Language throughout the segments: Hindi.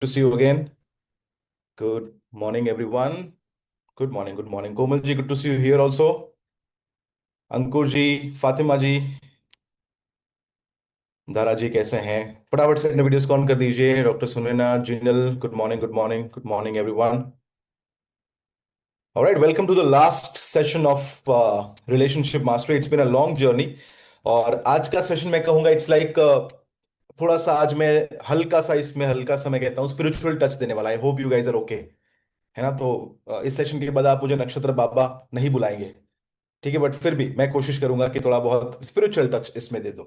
To see you again. Good morning, everyone. Good morning. Good morning. Komal ji, good to see you here also. अंकुर जी, फातिमा जी, दारा जी कैसे हैं? फटाफट से अपने वीडियोस ऑन कर दीजिए। Doctor Sunaina, Jinal, good morning, good morning, good morning everyone. Alright, welcome to the last session of relationship mastery. It's been a long journey. और आज का सेशन मैं कहूंगा इट्स लाइक थोड़ा सा आज मैं हल्का सा मैं कहता हूँ स्पिरिचुअल टच देने वाला। I hope you guys are okay, है ना? तो इस सेशन के बाद आप मुझे नक्षत्र बाबा नहीं बुलाएंगे, ठीक है? बट फिर भी मैं कोशिश करूंगा कि थोड़ा बहुत स्पिरिचुअल टच इसमें दे दो,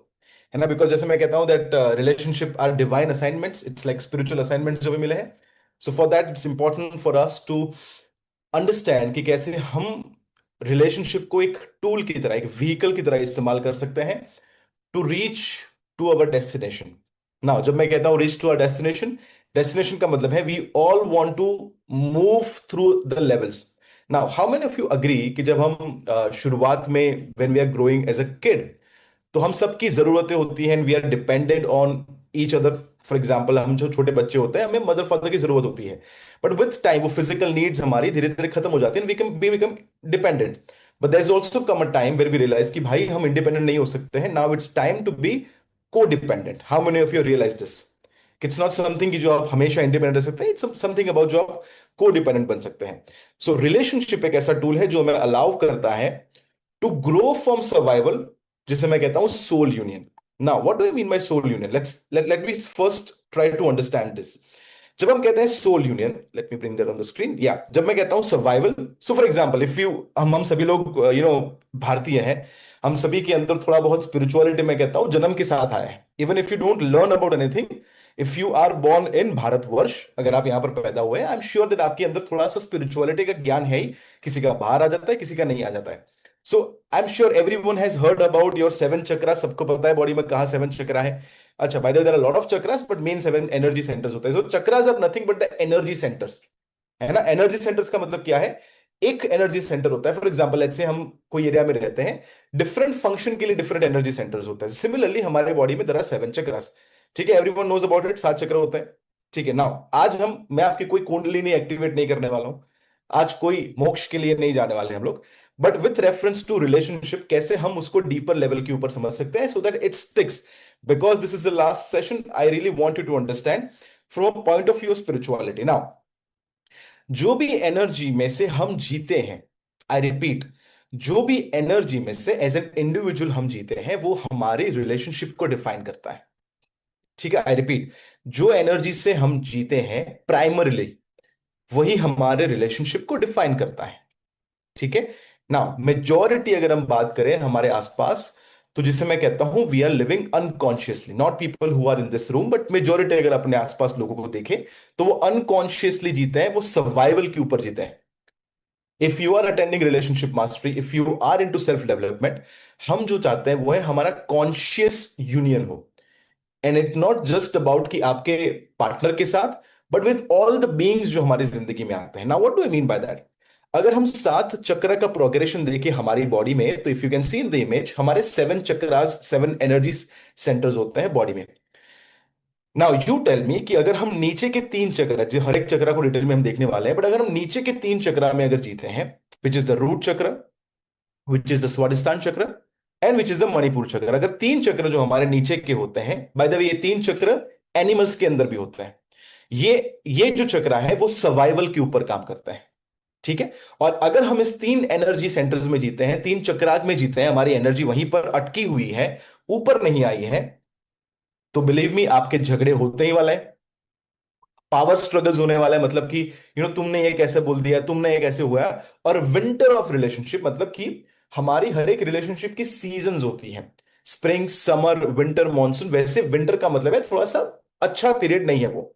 है ना? बिकॉज जैसे मैं कहता हूँ that relationship are divine assignments, it's like spiritual assignments जो भी मिले हैं। So for that it's important for us to understand कि कैसे हम रिलेशनशिप को एक टूल की तरह, एक व्हीकल की तरह इस्तेमाल कर सकते हैं to reach to our destination. Now जब मैं कहता हूं reach to our destination, destination का मतलब है we all want to move through the levels. Now how many of you agree कि जब हम शुरुआत में when we are growing as a kid, तो हम सबकी जरूरतें होती हैं, we are dependent on each other. For example, हम जो छोटे बच्चे होते हैं हमें मदर फादर की जरूरत होती है, बट विथ टाइम वो फिजिकल नीड्स हमारी धीरे धीरे खत्म हो जाती है, we become dependent. But there is also come a time where we realize कि भाई हम इंडिपेंडेंट नहीं हो सकते हैं। Now it's time to be codependent. How many of you realise this? It's not something कि जो आप हमेशा इंडिपेंडेंट रह सकते हैं, इट्स समथिंग अबाउट जो आप को डिपेंडेंट बन सकते हैं। सो रिलेशनशिप एक ऐसा टूल है जो हमें अलाउ करता है टू ग्रो फ्रॉम सर्वाइवल, जिसे मैं कहता हूं soul union. Now what do I mean by soul union? Let me first try to understand this. जब हम कहते हैं soul union, let me bring that on the screen. या जब मैं कहता हूं survival, so for example if you, हम सभी लोग भारतीय हैं, हम सभी के अंदर थोड़ा बहुत स्पिरिचुअलिटी मैं कहता हूं जन्म के साथ आया है। Even if you don't learn about anything, if you are born in Bharatvarsha, अगर आप यहां पर पैदा हुए हैं, आई एम श्योर दैट आपके अंदर थोड़ा सा स्पिरिचुअलिटी का ज्ञान है ही। किसी का बाहर आ जाता है, किसी का नहीं आ जाता है। So I am sure everyone has heard about your seven chakra. सबको पता है बॉडी में कहाँ सेवन चक्रा है। अच्छा, by the way there are lot of chakras, but main seven energy centres होते हैं। So chakras are nothing but the energy centres, है ना? एनर्जी सेंटर्स का मतलब क्या है? एक एनर्जी सेंटर होता है। फॉर एग्जांपल, लेट्स से हम कोई एरिया में रहते हैं, डिफरेंट फंक्शन के लिए डिफरेंट एनर्जी सेंटर्स होते हैं। सिमिलरली हमारे बॉडी में देयर आर सेवन चक्रास, ठीक है? एवरीवन नोज अबाउट इट, सात चक्र होते हैं, ठीक है? नाउ आज मैं आपकी कोई कुंडलिनी एक्टिवेट नहीं करने वाला हूं, आज कोई मोक्ष के लिए नहीं जाने वाले हम लोग, but with reference to relationship कैसे हम उसको डीपर लेवल के ऊपर समझ सकते हैं, so that it sticks. Because this is the last session, I really want you to understand from a point of view spirituality. Now जो भी एनर्जी में से हम जीते हैं, आई रिपीट, जो भी एनर्जी में से एज एन इंडिविजुअल हम जीते हैं, वो हमारी रिलेशनशिप को डिफाइन करता है, ठीक है? आई रिपीट, जो एनर्जी से हम जीते हैं प्राइमरीली, वही हमारे रिलेशनशिप को डिफाइन करता है, ठीक है? नाउ मेजॉरिटी अगर हम बात करें हमारे आसपास, तो जिसे मैं कहता हूं we are living unconsciously, not people who are in this room, but majority अगर अपने आसपास लोगों को देखें, तो वो अनकॉन्शियसली जीते हैं, वो सर्वाइवल के ऊपर जीते हैं। If you are attending relationship mastery, if you are into self development, हम जो चाहते हैं वो है हमारा कॉन्शियस यूनियन हो। And it not just about कि आपके पार्टनर के साथ, but with all the beings जो हमारी जिंदगी में आते हैं। Now what do I mean by that? अगर हम सात चक्र का प्रोग्रेशन देखें हमारी बॉडी में, तो if you can see in the image, हमारे seven chakras, seven energy centres होते हैं बॉडी में। नाउ यू टेल मी कि अगर हम नीचे के तीन चक्र, जो हर एक चक्र को डिटेल में हम देखने वाले हैं, बट अगर हम नीचे के तीन चक्र में अगर जीते हैं, विच इज द रूट चक्र, विच इज द स्वादिष्टान चक्र, and which is the Manipur चक्र, अगर तीन चक्र जो हमारे नीचे के होते हैं, बाय द वे ये तीन चक्र एनिमल्स के अंदर भी होते हैं। ये जो चक्र है वो सर्वाइवल के ऊपर काम करता है, ठीक है? और अगर हम इस तीन एनर्जी सेंटर्स में जीते हैं, तीन चक्राग में जीते हैं, हमारी एनर्जी वहीं पर अटकी हुई है, ऊपर नहीं आई है, तो बिलीव मी आपके झगड़े होते ही वाला है, पावर स्ट्रगल्स होने वाला है। मतलब कि तुमने ये कैसे बोल दिया, तुमने ये कैसे हुआ। और विंटर ऑफ रिलेशनशिप, मतलब कि हमारी हर एक रिलेशनशिप की सीजन्स होती हैं, स्प्रिंग, समर, विंटर, मॉनसून। वैसे विंटर का मतलब है थोड़ा सा अच्छा पीरियड नहीं है वो,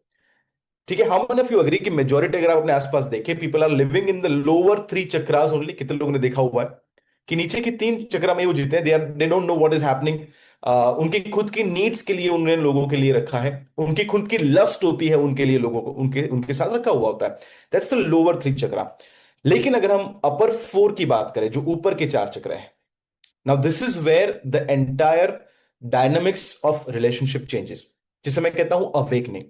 ठीक है? How many of you agree कि मेजोरिटी अगर आप अपने आसपास देखें, people are living in the lower three chakras only? कितने लोगों ने देखा हुआ है कि नीचे की तीन चक्रा में वो जीते हैं? They don't know what is happening. उनकी खुद की नीड्स के लिए उन्होंने लोगों के लिए रखा है, उनकी खुद की लस्ट होती है उनके लिए, लोगों को उनके उनके साथ रखा हुआ होता है। दैट्स द लोअर थ्री चक्रा। लेकिन अगर हम अपर फोर की बात करें, जो ऊपर के चार चक्र है, now this is where the entire dynamics of relationship changes, जिसे मैं कहता हूं अवेकनिंग।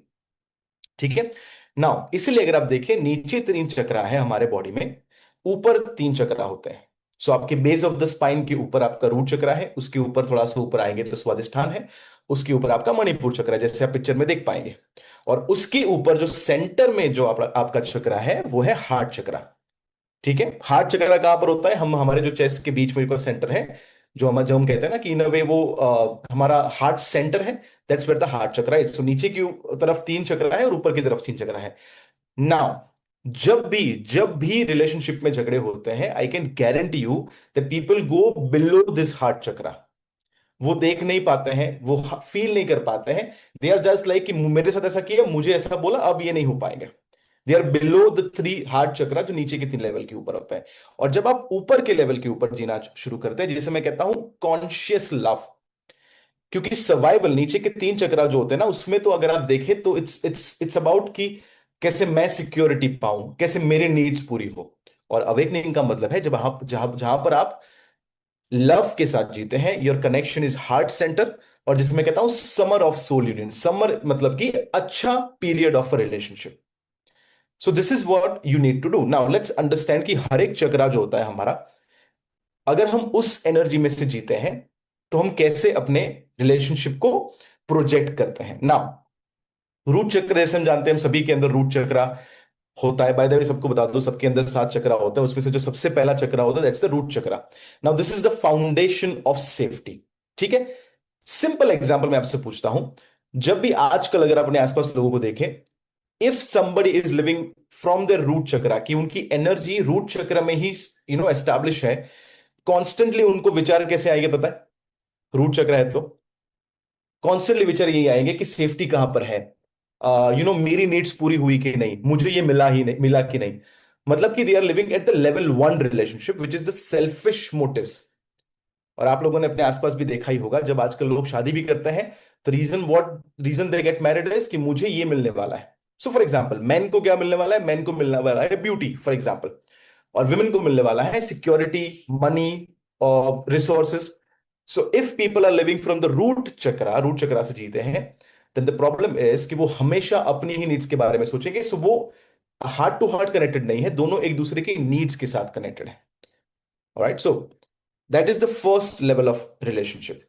ठीक है। नाउ इसीलिए अगर आप देखें, नीचे 3 चक्रा है हमारे बॉडी में, ऊपर 3 चक्रा होते हैं। सो आपके बेस ऑफ द स्पाइन के ऊपर आपका रूट चक्रा है, उसके ऊपर थोड़ा सा ऊपर आएंगे तो स्वादिष्ठान है, उसके ऊपर आपका मणिपुर चक्र है, जैसे आप पिक्चर में देख पाएंगे। और उसके ऊपर जो सेंटर में जो आपका चक्रा है वो है हार्ट चक्रा। ठीक है। हार्ट चक्र कहाँ पर होता है? हम हमारे जो चेस्ट के बीच में कोई सेंटर है, जो हम कहते हैं ना कि इन अ वे वो हमारा हार्ट सेंटर है। दैट्स वेयर द हार्ट चक्र है। सो नीचे की तरफ 3 चक्र है और ऊपर की तरफ 3 चक्र है। नाउ जब भी रिलेशनशिप में झगड़े होते हैं, I can guarantee you that people go below this heart चक्र। वो देख नहीं पाते हैं, वो फील नहीं कर पाते हैं। दे आर जस्ट लाइक कि मेरे साथ ऐसा किया, मुझे ऐसा बोला, अब ये नहीं हो पाएंगे। They are below the 3 heart chakra, जो नीचे के 3 लेवल के ऊपर होता है। और जब आप ऊपर के लेवल के ऊपर जीना शुरू करते हैं, जिसे मैं कहता हूं कॉन्शियस लव, क्योंकि सर्वाइवल नीचे के 3 चक्रा जो होते हैं ना, उसमें तो अगर आप देखें तो इट्स अबाउट कि कैसे मैं सिक्योरिटी पाऊं, कैसे मेरे नीड्स पूरी हो। और अवेकनिंग का मतलब है जब आप जहां जहां पर आप लव के साथ जीते हैं, your connection is heart centre. और जिसमें मैं कहता हूं summer of soul union, summer मतलब कि अच्छा period of a relationship. So this is what you need to do. Now let's understand कि हर एक चक्रा जो होता है हमारा, अगर हम उस एनर्जी में से जीते हैं तो हम कैसे अपने रिलेशनशिप को प्रोजेक्ट करते हैं। नाउ रूट चक्र जैसे हम जानते हैं, हम सभी के अंदर रूट चक्रा होता है। बाय द वे सबको बता दो, सबके अंदर 7 चक्रा होता है, उसमें से जो सबसे पहला चक्रा होता है that's the root chakra. Now this is the foundation of safety. ठीक है। सिंपल एग्जांपल मैं आपसे पूछता हूं, जब भी आजकल अगर आप अपने आसपास लोगों को देखें, if somebody is living from the root chakra, कि उनकी एनर्जी रूट चक्र में ही एस्टैब्लिश है, कॉन्स्टेंटली उनको विचार कैसे आएंगे पता है? रूट चक्र है तो कॉन्स्टेंटली विचार यही आएंगे कि सेफ्टी कहां पर है, मेरी नीड्स पूरी हुई कि नहीं, मुझे ये मिला ही नहीं, मिला कि नहीं। मतलब कि they are living at the level 1 relationship which is the selfish motives. और आप लोगों ने अपने आसपास भी देखा ही होगा, जब आजकल लोग शादी भी करते हैं तो reason they get married is कि मुझे ये मिलने वाला है। सो फॉर एग्जाम्पल, मैन को क्या मिलने वाला है? मैन को मिलने वाला है ब्यूटी फॉर एग्जाम्पल, और विमेन को मिलने वाला है सिक्योरिटी, मनी और resources. So if people are living from the root chakra से जीते हैं, देन द प्रॉब्लम इज कि वो हमेशा अपनी ही नीड्स के बारे में सोचेंगे। सो वो हार्ट टू हार्ट कनेक्टेड नहीं है, दोनों एक दूसरे के नीड्स के साथ कनेक्टेड है। Right. So that is the first level of relationship.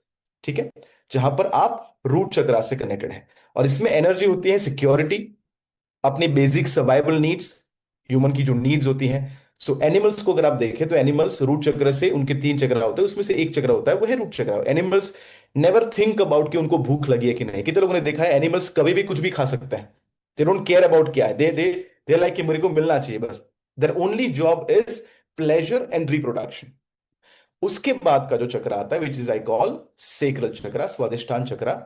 ठीक है। जहां पर आप रूट चक्रा से कनेक्टेड हैं, और इसमें एनर्जी होती है सिक्योरिटी, अपनी बेसिक सर्वाइवल नीड्स, ह्यूमन की जो नीड्स होती हैं। सो एनिमल्स को अगर आप देखें तो एनिमल्स रूट चक्र से, उनके 3 चक्र होते हैं, उसमें से एक चक्र होता है वो है रूट चक्र। एनिमल्स नेवर थिंक अबाउट कि उनको भूख लगी है कि नहीं। कितने लोगों ने देखा है एनिमल्स कभी भी कुछ भी खा सकते हैं, दे डोंट केयर अबाउट क्या है, दे लाइक कि मेरे को मिलना चाहिए बस। Their only job is pleasure and reproduction. उसके बाद का जो चक्र आता है which is I call sacral chakra, Swadhisthana चक्र।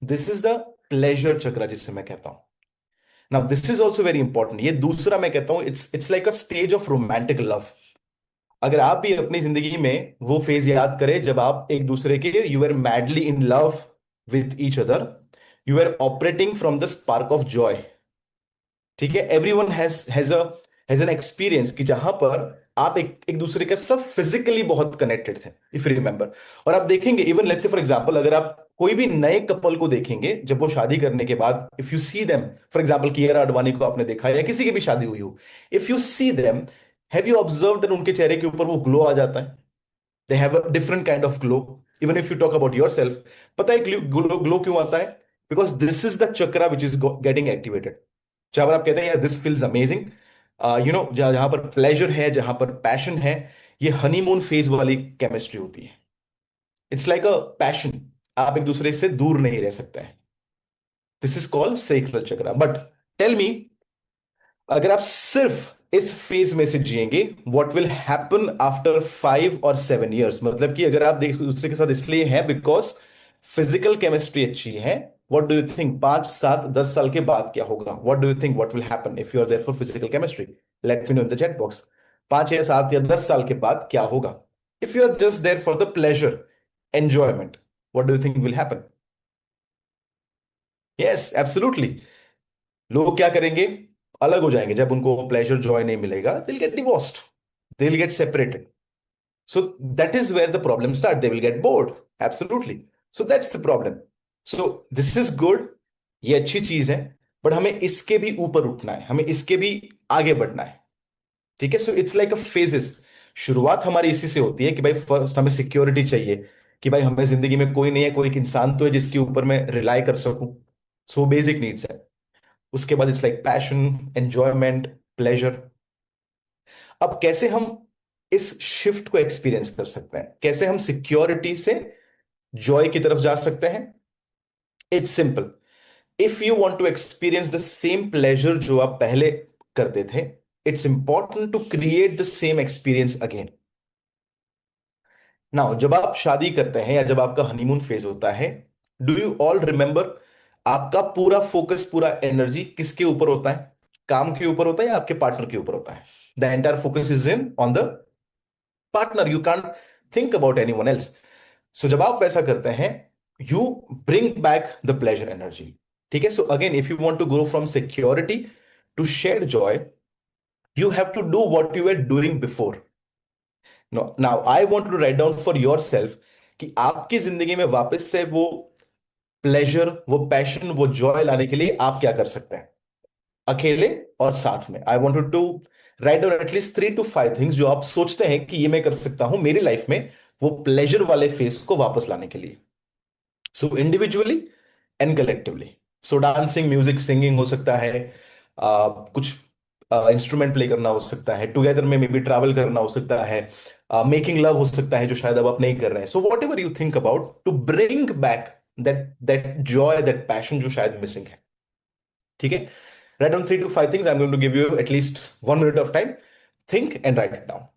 दिस इज द प्लेजर चक्र जिससे मैं कहता हूं। Now this is also very important. ये दूसरा मैं कहता हूं it's like a stage of romantic love. अगर आप भी अपनी जिंदगी में वो फेज याद करें जब आप एक दूसरे के, you are madly in love with each other, you are operating from the spark of joy. ठीक है। एवरीवन हैज एन एक्सपीरियंस कि जहां पर आप एक एक दूसरे के साथ फिजिकली बहुत कनेक्टेड थे, इफ यू रिमेंबर। और आप देखेंगे, even let's say for example, अगर आप कोई भी नए कपल को देखेंगे जब वो शादी करने के बाद, if you see them, for example Kiara Advani को आपने देखा है या किसी की भी शादी हुई हो, if you see them, have you observe that उनके चेहरे के ऊपर वो ग्लो आ जाता है? दे have a different kind of glow. Even if you talk about your self, पता है ग्लो ग्लो क्यों आता है? Because this is the chakra which is getting activated. जहां पर आप कहते हैं यार दिस फील्स अमेजिंग, जहां जहां पर प्लेजर है, जहां पर पैशन है, ये हनीमून फेज वाली केमिस्ट्री होती है। इट्स लाइक अ पैशन, आप एक दूसरे से दूर नहीं रह सकते हैं। This is called sexual chakra. But tell me, अगर आप सिर्फ इस फेज में से जिएंगे, व्हाट विल हैपन आफ्टर 5 और 7 years? मतलब कि अगर आप दूसरे के साथ इसलिए हैं बिकॉज फिजिकल केमिस्ट्री अच्छी है, व्हाट डू यू थिंक 5, 7, 10 साल के बाद क्या होगा? What do you think what will happen if you are there for physical chemistry? Let me know in the chat box. 5 या 7 या 10 साल के बाद क्या होगा? If you are just there for the pleasure, enjoyment, what do you think will happen? Yes, absolutely. लोग क्या करेंगे? अलग हो जाएंगे। जब उनको प्लेजर जॉय नहीं मिलेगा, they'll get divorced, they'll get separated. So that is where the problem start, they will get bored. Absolutely. So that's the problem. So this is good, ये अच्छी चीज है। बट हमें इसके भी ऊपर उठना है, हमें इसके भी आगे बढ़ना है। ठीक है, so it's like a phases. शुरुआत हमारी इसी से होती है कि भाई फर्स्ट हमें सिक्योरिटी चाहिए, कि भाई हमें जिंदगी में कोई नहीं है, कोई एक इंसान तो है जिसके ऊपर मैं रिलाई कर सकूं। सो बेसिक नीड्स है। उसके बाद it's like passion, enjoyment, pleasure. अब कैसे हम इस शिफ्ट को एक्सपीरियंस कर सकते हैं, कैसे हम सिक्योरिटी से जॉय की तरफ जा सकते हैं? It's simple. If you want to experience the same pleasure जो आप पहले करते थे, it's important to create the same experience again. Now जब आप शादी करते हैं या जब आपका हनीमून फेज होता है, डू यू ऑल रिमेंबर, आपका पूरा फोकस, पूरा एनर्जी किसके ऊपर होता है? काम के ऊपर होता है या आपके पार्टनर के ऊपर होता है? The entire focus is in on the partner, you can't think about anyone else. So जब आप वैसा करते हैं, you bring back the pleasure energy. ठीक है, so again if you want to go from security to share joy, you have to do what you were doing before. Now I want to write down for yourself कि आपकी जिंदगी में वापस से वो प्लेजर, वो पैशन, वो जॉय लाने के लिए आप क्या कर सकते हैं, अकेले और साथ में। I want to write down at least 3 to 5 things जो आप सोचते हैं कि ये मैं कर सकता हूं मेरी लाइफ में, वो प्लेजर वाले फेस को वापस लाने के लिए। So individually and collectively. So dancing, music, singing हो सकता है, कुछ इंस्ट्रूमेंट प्ले करना हो सकता है, टुगेदर में मे बी ट्रैवल करना हो सकता है, मेकिंग लव हो सकता है जो शायद अब आप नहीं कर रहे हैं। So whatever you think about to bring back that that joy, that passion जो शायद मिसिंग है। ठीक है, write down 3 to 5 things. I am going to give you at least 1 minute of time. Think and write it down.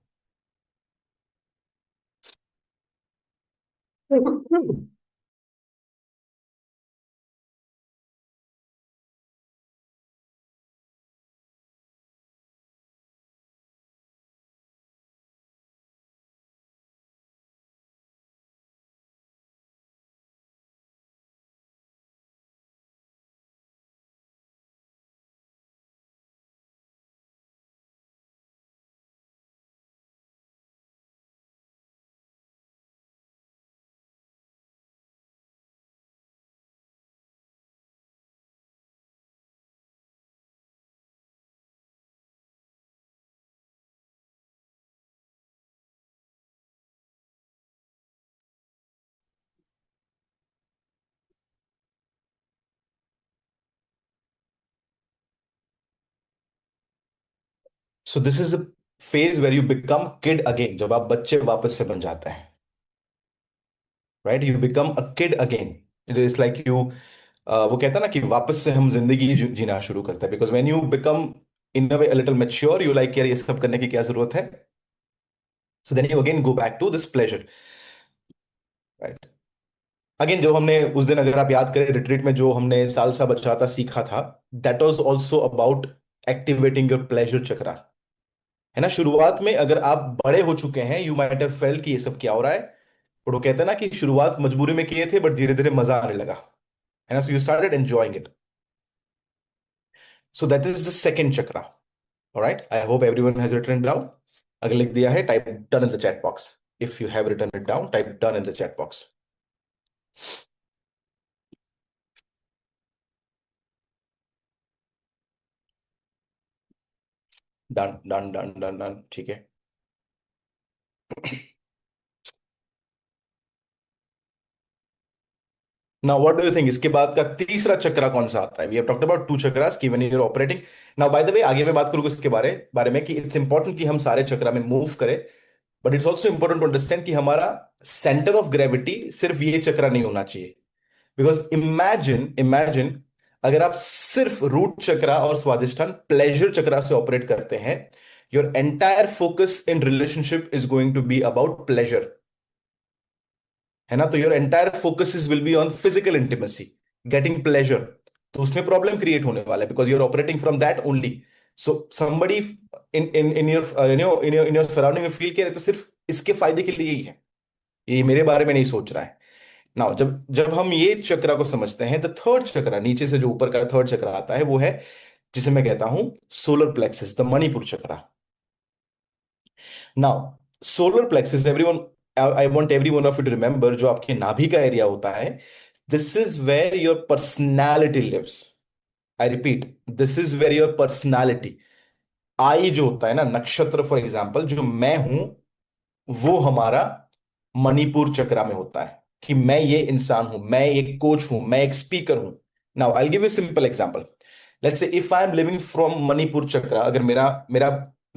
So this is the phase where you become kid again, जब आप बच्चे वापस से बन जाते हैं। Right, you become a kid again. It is like you, वो कहता है ना कि वापस से हम जिंदगी जीना शुरू करते हैं, because when you become in a way a little mature, you like यार ये सब करने की क्या जरूरत है। So then you again go back to this pleasure. Right, again जो हमने उस दिन, अगर आप याद करें रिट्रीट में, जो हमने सालसा बचाता सीखा था, that was also about activating your pleasure chakra. है ना, शुरुआत में अगर आप बड़े हो चुके हैं, यू माइट हैव फेल्ट कि ये सब क्या हो रहा है, और वो कहते हैं ना कि शुरुआत मजबूरी में किए थे बट धीरे धीरे मजा आने लगा। है ना, so you started enjoying it. So that is the second chakra. Alright, I hope everyone has written down. अगर लिख दिया है, type done in the chat box. If you have written it down, type done in the chat box. Done done done done done, ठीक है। Now what do you think, इसके बाद का तीसरा चक्रा कौन सा आता है? We have talked about 2 chakras की when you are operating. Now by the way, आगे मैं बात करूंगा इसके बारे बारे में कि इट्स इंपॉर्टेंट कि हम सारे चक्रा में मूव करें, but it's also important to understand कि हमारा सेंटर ऑफ ग्रेविटी सिर्फ ये चक्रा नहीं होना चाहिए। बिकॉज इमेजिन इमेजिन, अगर आप सिर्फ रूट चक्रा और स्वादिष्ठान प्लेजर चक्रा से ऑपरेट करते हैं, your entire focus in relationship is going to be about pleasure. है ना, तो your entire focus is will be on physical intimacy, getting pleasure. तो उसमें प्रॉब्लम क्रिएट होने वाला है, because you're operating from that only. So somebody in in in your in your surrounding में फील करे तो सिर्फ इसके फायदे के लिए ही है, ये मेरे बारे में नहीं सोच रहा है। नाउ जब जब हम ये चक्रा को समझते हैं, द थर्ड चक्रा, नीचे से जो ऊपर का थर्ड चक्रा आता है, वो है जिसे मैं कहता हूं solar plexus, the Manipur chakra. Now solar plexus, everyone, I want every one of you to remember, जो आपके नाभि का एरिया होता है, this is where your personality lives. I repeat, this is very your personality. I जो होता है ना, नक्षत्र फॉर एग्जाम्पल, जो मैं हूं, वो हमारा मणिपुर चक्रा में होता है, कि मैं ये इंसान हूं, मैं एक कोच हूं, मैं एक स्पीकर हूं। Now I give you simple example. Let's say if I am living from Manipura chakra, अगर मेरा मेरा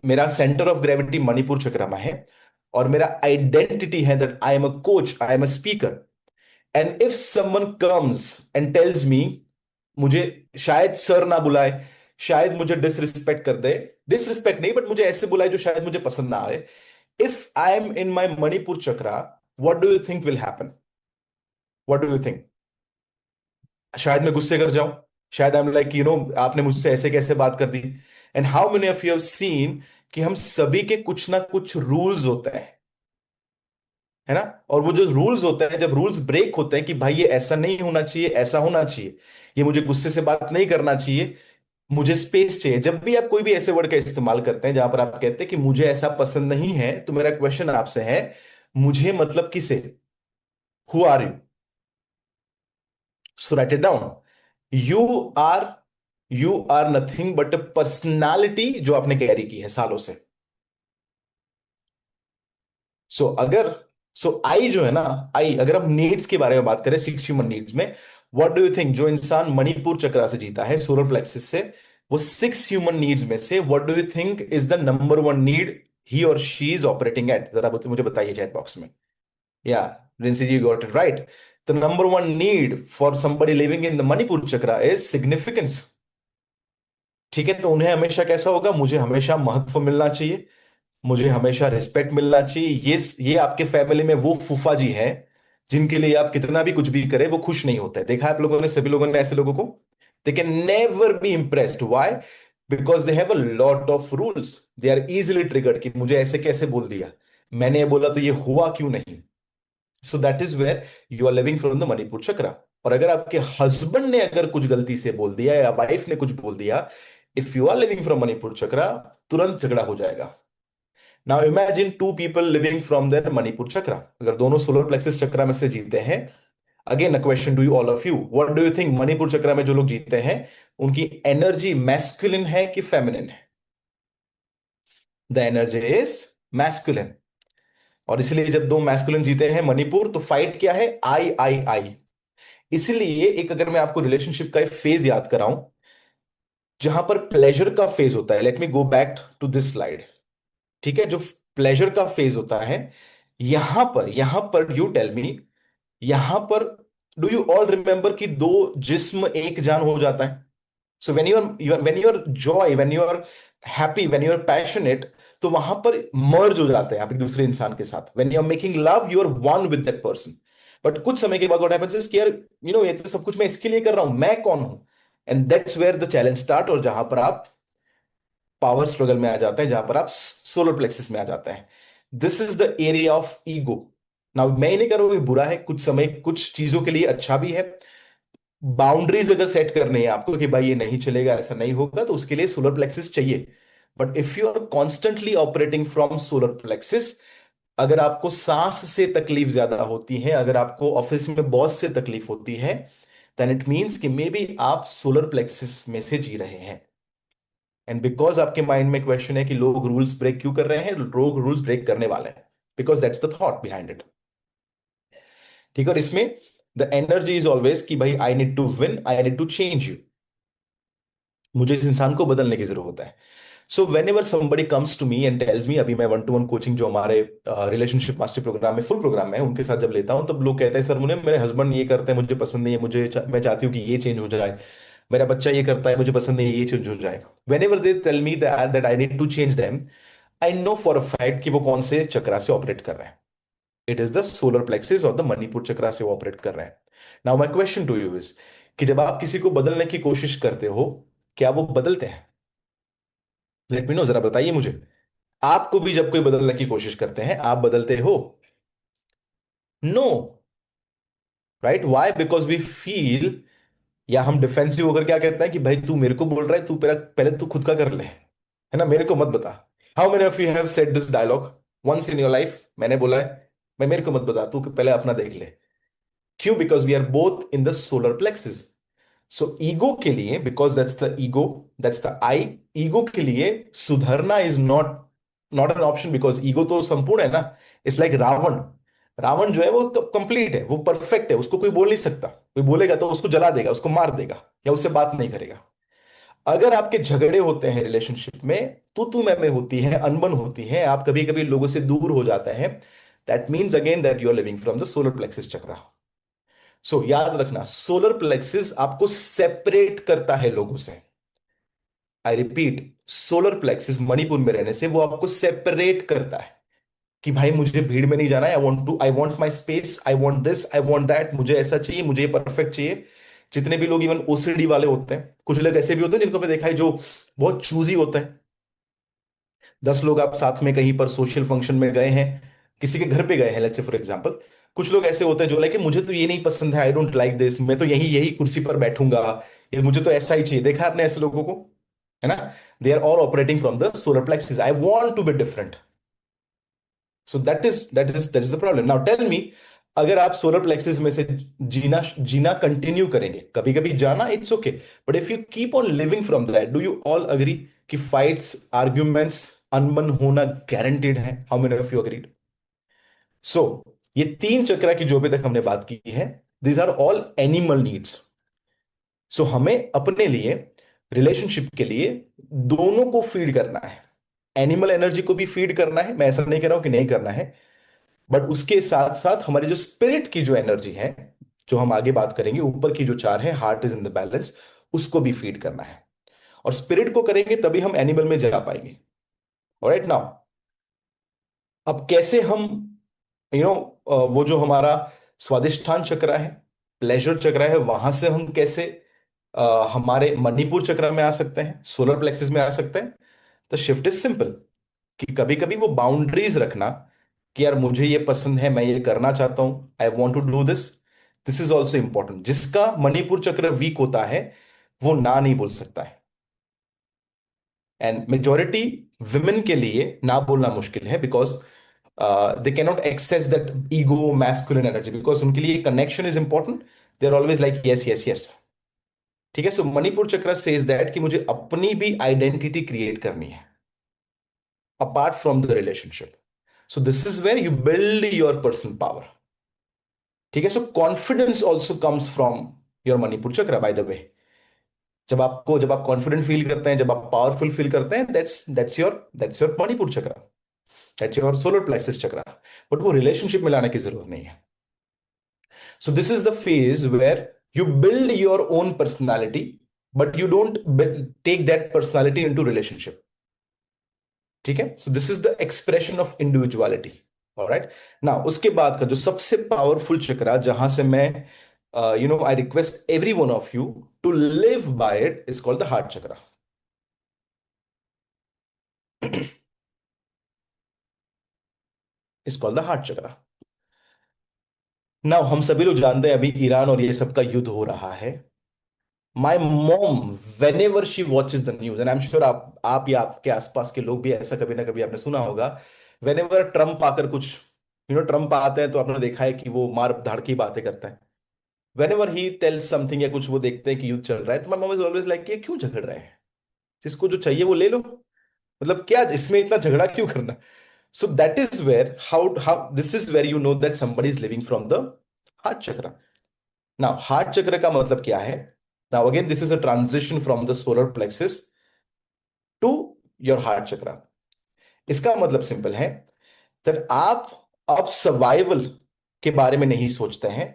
मेरा centre of gravity Manipura chakra में है, और मेरा आइडेंटिटी है that I am a coach, I am a speaker, and if someone comes and tells me, मुझे शायद सर ना बुलाए, शायद मुझे डिसरिस्पेक्ट कर दे, डिसरिस्पेक्ट नहीं बट मुझे ऐसे बुलाए जो शायद मुझे पसंद ना आए, if I am in my Manipur chakra, what do you think will happen? What do you think? शायद मैं गुस्से कर जाऊं, शायद आई एम लाइक आपने मुझसे ऐसे कैसे बात कर दी। And how many of you have seen कि हम सभी के कुछ ना कुछ रूल्स होते हैं, है ना? और वो जो रूल्स होते हैं, जब रूल्स ब्रेक होते हैं कि भाई ये ऐसा नहीं होना चाहिए, ऐसा होना चाहिए, ये मुझे गुस्से से बात नहीं करना चाहिए, मुझे स्पेस चाहिए, जब भी आप कोई भी ऐसे वर्ड का इस्तेमाल करते हैं जहां पर आप कहते हैं कि मुझे ऐसा पसंद नहीं है, तो मेरा क्वेश्चन आपसे है, मुझे मतलब किसे? Who are you? So write it down. You are you are nothing but a personality जो आपने कैरी की है सालों से। सो अगर सो आई जो है ना, आई, अगर हम नीड्स के बारे में बात करें, 6 ह्यूमन नीड्स में, व्हाट डू यू थिंक, जो इंसान मणिपुर चक्रा से जीता है, सोलर प्लेक्सिस से, वो 6 ह्यूमन नीड्स में से what do you think is the number one need he और शी इज ऑपरेटिंग एट? जरा मुझे बताइए चैट बॉक्स में। Yeah, Rinsi ji got it right. The number one need for somebody living in the Manipur chakra is significance. ठीक है, तो उन्हें हमेशा कैसा होगा, मुझे हमेशा महत्व मिलना चाहिए, मुझे हमेशा रिस्पेक्ट मिलना चाहिए। ये आपके फैमिली में वो फूफा जी हैं जिनके लिए आप कितना भी कुछ भी करें वो खुश नहीं होते। देखा है आप लोगों ने, सभी लोगों ने ऐसे लोगों को। They can never be impressed, why? Because they have a lot of rules, they are easily triggered कि मुझे ऐसे कैसे बोल दिया, मैंने ये बोला तो ये हुआ क्यों नहीं। So that is where you are living from the Manipur chakra. और अगर आपके हस्बैंड ने अगर कुछ गलती से बोल दिया या वाइफ ने कुछ बोल दिया, if you are living from Manipura chakra, तुरंत झगड़ा हो जाएगा। Now imagine two people living from their Manipura chakra, अगर दोनों सोलर प्लेक्सिस चक्रा में से जीते हैं। Again a question to you, all of you, what do you think, Manipura chakra में जो लोग जीते हैं, उनकी एनर्जी मैस्कुलिन है कि फेमिनिन है? The energy is masculine. और इसलिए जब दो मैस्कुलिन जीते हैं मणिपुर, तो फाइट क्या है? आई आई आई। इसलिए एक, अगर मैं आपको रिलेशनशिप का एक फेज याद कराऊं, जहां पर प्लेजर का फेज होता है, let me go back to this slide. ठीक है, जो प्लेजर का फेज होता है, यहां पर यू टेल मी, यहां पर, डू यू ऑल रिमेंबर कि दो जिस्म एक जान हो जाता है? So when you are joy, when you are happy, when you are passionate, तो वहां पर मर्ज हो जाते हैं आप एक दूसरे इंसान के साथ। When you are making love, you are one with that person. But कुछ समय के बाद व्हाट हैपेंस इज कि यार, ये तो सब कुछ मैं इसके लिए कर रहा हूं, मैं कौन हूं? And that's where the challenge start, और जहां पर आप पावर स्ट्रगल में आ जाते हैं, जहां पर आप सोलर प्लेक्सिस में आ जाते हैं। This is the area of ego. Now मैं ये नहीं कर रहा हूं ये बुरा है, कुछ समय कुछ चीजों के लिए अच्छा भी है। बाउंड्रीज अगर सेट करनी है आपको कि भाई ये नहीं चलेगा, ऐसा नहीं होगा, तो उसके लिए सोलर प्लेक्सिस चाहिए। But if you are constantly operating from solar plexus, अगर आपको सांस से तकलीफ ज्यादा होती है, अगर आपको ऑफिस में बॉस से तकलीफ होती है, देन इट मीन्स कि मे बी आप सोलर प्लेक्सिस में से जी रहे हैं। एंड बिकॉज आपके माइंड में क्वेश्चन है कि लोग रूल्स ब्रेक क्यों कर रहे हैं, लोग रूल्स ब्रेक करने वाले हैं, because that's the thought behind it. ठीक है, और इसमें द एनर्जी इज ऑलवेज कि भाई I need to win, I need to change you, मुझे इस इंसान को बदलने की जरूरत है। So whenever somebody comes to me and tells me, अभी मैं 1-to-1 कोचिंग जो हमारे रिलेशनशिप मास्टर प्रोग्राम में, फुल प्रोग्राम में, उनके साथ जब लेता हूं, तब लोग कहते हैं सर, मुझे मेरे हस्बैंड ये करते हैं, मुझे पसंद नहीं है, मैं चाहती हूँ कि ये चेंज हो जाए, मेरा बच्चा ये करता है, मुझे पसंद नहीं है, ये चेंज हो जाए। Whenever they tell me that I need to change them, I know for a fact कि वो कौन से चक्रा से ऑपरेट कर रहे हैं। It is the solar plexus और द मणिपुर चक्रा से वो ऑपरेट कर रहे हैं। Now my question to you is कि जब आप किसी को बदलने की कोशिश करते हो, क्या वो बदलते हैं? लेट मी नो, जरा बताइए मुझे। आपको भी जब कोई बदलने की कोशिश करते हैं, आप बदलते हो? No. Right, why? Because we feel, या हम डिफेंसिव होकर क्या कहते हैं कि भाई तू मेरे को बोल रहा है, तू पहले तू खुद का कर ले, है ना, मेरे को मत बता। How many of you have said this dialogue once in your life? मैंने बोला है, भाई मेरे को मत बता, तू पहले अपना देख ले। क्यों? Because we are both in the solar plexus. So ego के लिए, because that's the ego, that's the I, ego के लिए सुधरना is not not an option, because ego तो संपूर्ण है ना। It's like Ravan. रावण जो है वो कंप्लीट है, वो परफेक्ट है, उसको कोई बोल नहीं सकता। कोई बोलेगा तो उसको जला देगा, उसको मार देगा, या उससे बात नहीं करेगा। अगर आपके झगड़े होते हैं रिलेशनशिप में, तू मैं होती है, अनबन होती है, आप कभी कभी लोगों से दूर हो जाते हैं, that means again that you are living from the solar plexus chakra. So याद रखना, सोलर प्लेक्सिस आपको सेपरेट करता है लोगों से। I repeat, solar plexus Manipur में रहने से वो आपको सेपरेट करता है कि भाई मुझे भीड़ में नहीं जाना है, I want my space, I want this, I want that, मुझे ऐसा चाहिए, मुझे ये परफेक्ट चाहिए। जितने भी लोग इवन ओसीडी वाले होते हैं, कुछ लोग ऐसे भी होते हैं जिनको मैं देखा है जो बहुत चूजी होते हैं। 10 लोग आप साथ में कहीं पर सोशल फंक्शन में गए हैं, किसी के घर पे गए हैं, लेट्स से फॉर एग्जांपल, कुछ लोग ऐसे होते हैं जो लाइक मुझे तो ये नहीं पसंद है, आई डोंट लाइक दिस, मैं तो यही यही कुर्सी पर बैठूंगा, ये मुझे तो ऐसा ही चाहिए। देखा है आपने ऐसे लोगों को, है ना? They are all operating from the solar plexus, I want to be different. So that is the problem. Now tell me, अगर आप सोलर प्लेक्सिस में से जीना जीना कंटिन्यू करेंगे, कभी कभी जाना it's okay, but if you keep on living from that, do you all agree कि फाइट्स, आर्ग्यूमेंट्स, अनबन होना गारंटेड है? How many of you agreed? So ये तीन चक्र की जो अभी तक हमने बात की है, these are all animal needs. So हमें अपने लिए, रिलेशनशिप के लिए, दोनों को फीड करना है। एनिमल एनर्जी को भी फीड करना है, मैं ऐसा नहीं कह रहा हूं कि नहीं करना है, बट उसके साथ साथ हमारी जो स्पिरिट की जो एनर्जी है, जो हम आगे बात करेंगे, ऊपर की जो चार है, heart is in the balance, उसको भी फीड करना है। और स्पिरिट को करेंगे तभी हम एनिमल में जा पाएंगे। ऑलराइट नाउ, अब कैसे हम यू नो वो जो हमारा स्वादिष्ठान चक्र है, प्लेजर चक्र है, वहां से हम कैसे हमारे मणिपुर चक्र में आ सकते हैं, सोलर प्लेक्सिस में आ सकते हैं? द शिफ्ट इज सिंपल, कि कभी कभी वो बाउंड्रीज रखना कि यार मुझे ये पसंद है, मैं ये करना चाहता हूं, I want to do this, this is also important. जिसका मणिपुर चक्र वीक होता है वो ना नहीं बोल सकता है, एंड मेजोरिटी विमेन के लिए ना बोलना मुश्किल है, because they cannot access that ego masculine energy, because उनके लिए connection is important. They are always like yes yes yes. ठीक है, सो मणिपुर चक्र सेज दैट कि मुझे अपनी भी आइडेंटिटी क्रिएट करनी है apart from the relationship. So this is where you build your personal power. ठीक है, so confidence also comes from your Manipur chakra, by the वे। जब आप कॉन्फिडेंट फील करते हैं, जब आप पावरफुल फील करते हैं, that's your Manipur chakra, that's your solar plexus chakra. But वो रिलेशनशिप में लाने की जरूरत नहीं है। So this is the phase where you build your own personality, but you don't take that personality into relationship. ठीक है, so this is the expression of individuality. Alright, ना उसके बाद का जो सबसे पावरफुल चक्र, जहां से मैं I request every one of you to live by it, is called the heart chakra. Is called the heart chakra. ना हम सभी लोग जानते हैं अभी ईरान और ये सब का युद्ध हो रहा है। My mom, when ever she watches the news, and I am sure आप या आपके आसपास के लोग भी ऐसा कभी ना कभी आपने सुना होगा, वेन एवर ट्रम्प आकर कुछ, ट्रम्प आते हैं तो आपने देखा है कि वो मार धाड़ की बातें करता है। When ever he tells something या कुछ वो देखते हैं कि युद्ध चल रहा है, तो माई मॉम इज ऑलवेज लाइक, ये क्यों झगड़ रहे हैं? जिसको जो चाहिए वो ले लो, मतलब क्या इसमें इतना झगड़ा क्यों करना? So that is where how this is where you know that somebody is living from the heart chakra. Now heart chakra का मतलब क्या है? Now again this is a transition from the solar plexus to your heart chakra. इसका मतलब सिंपल है, that आप अब सर्वाइवल के बारे में नहीं सोचते हैं।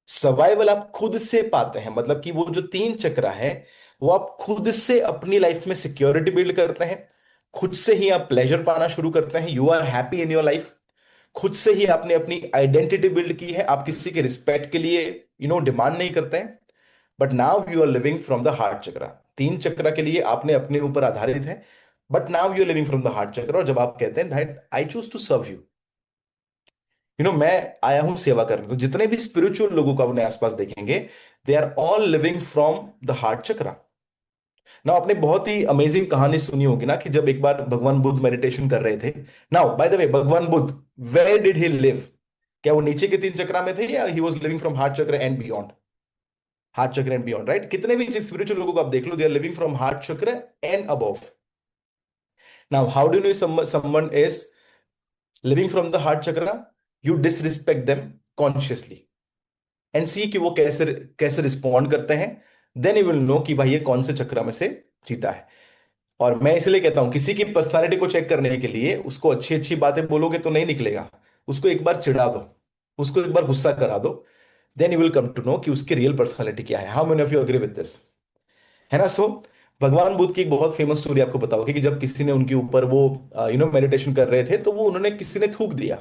सर्वाइवल आप खुद से पाते हैं, मतलब कि वो जो तीन चक्र है, वो आप खुद से अपनी लाइफ में सिक्योरिटी बिल्ड करते हैं। खुद से ही आप प्लेजर पाना शुरू करते हैं, you are happy in your life. खुद से ही आपने अपनी आइडेंटिटी बिल्ड की है, आप किसी के रिस्पेक्ट के लिए डिमांड नहीं करते हैं। But now you are living from the heart chakra. तीन चक्र के लिए आपने अपने ऊपर आधारित है, but now you are living from the heart chakra. और जब आप कहते हैं that I choose to serve you, मैं आया हूं सेवा करने, तो जितने भी स्पिरिचुअल लोगों को अपने आसपास देखेंगे, they are all living from the heart chakra. ना आपने बहुत ही अमेजिंग कहानी सुनी होगी ना, कि जब एक बार भगवान बुद्ध मेडिटेशन कर रहे थे। नाउ बाय द वे, भगवान Buddha, where did he live? क्या वो नीचे के तीन चक्रा में थे, या he was living from heart chakra and beyond? Heart chakra and beyond, right? कितने भी स्पिरिचुअल लोगों को आप देख लो, they are living from heart chakra and above. Now how do know someone is living from the heart chakra? You disrespect them consciously and see कि वो कैसे कैसे रिस्पॉन्ड करते हैं. देन यू विल नो कि भाई ये कौन से चक्र में से जीता है. और मैं इसलिए कहता हूं, किसी की पर्सनालिटी को चेक करने के लिए उसको अच्छी अच्छी बातें बोलोगे तो नहीं निकलेगा. उसको एक बार चिढ़ा दो, उसको एक बार गुस्सा करा दो, then you will come to know कि उसकी रियल पर्सनालिटी क्या है. How many of you agree with this? है ना? सो भगवान बुद्ध की एक बहुत फेमस स्टोरी आपको पता होगी कि जब किसी ने उनके ऊपर वो मेडिटेशन कर रहे थे, तो वो उन्होंने किसी ने थूक दिया,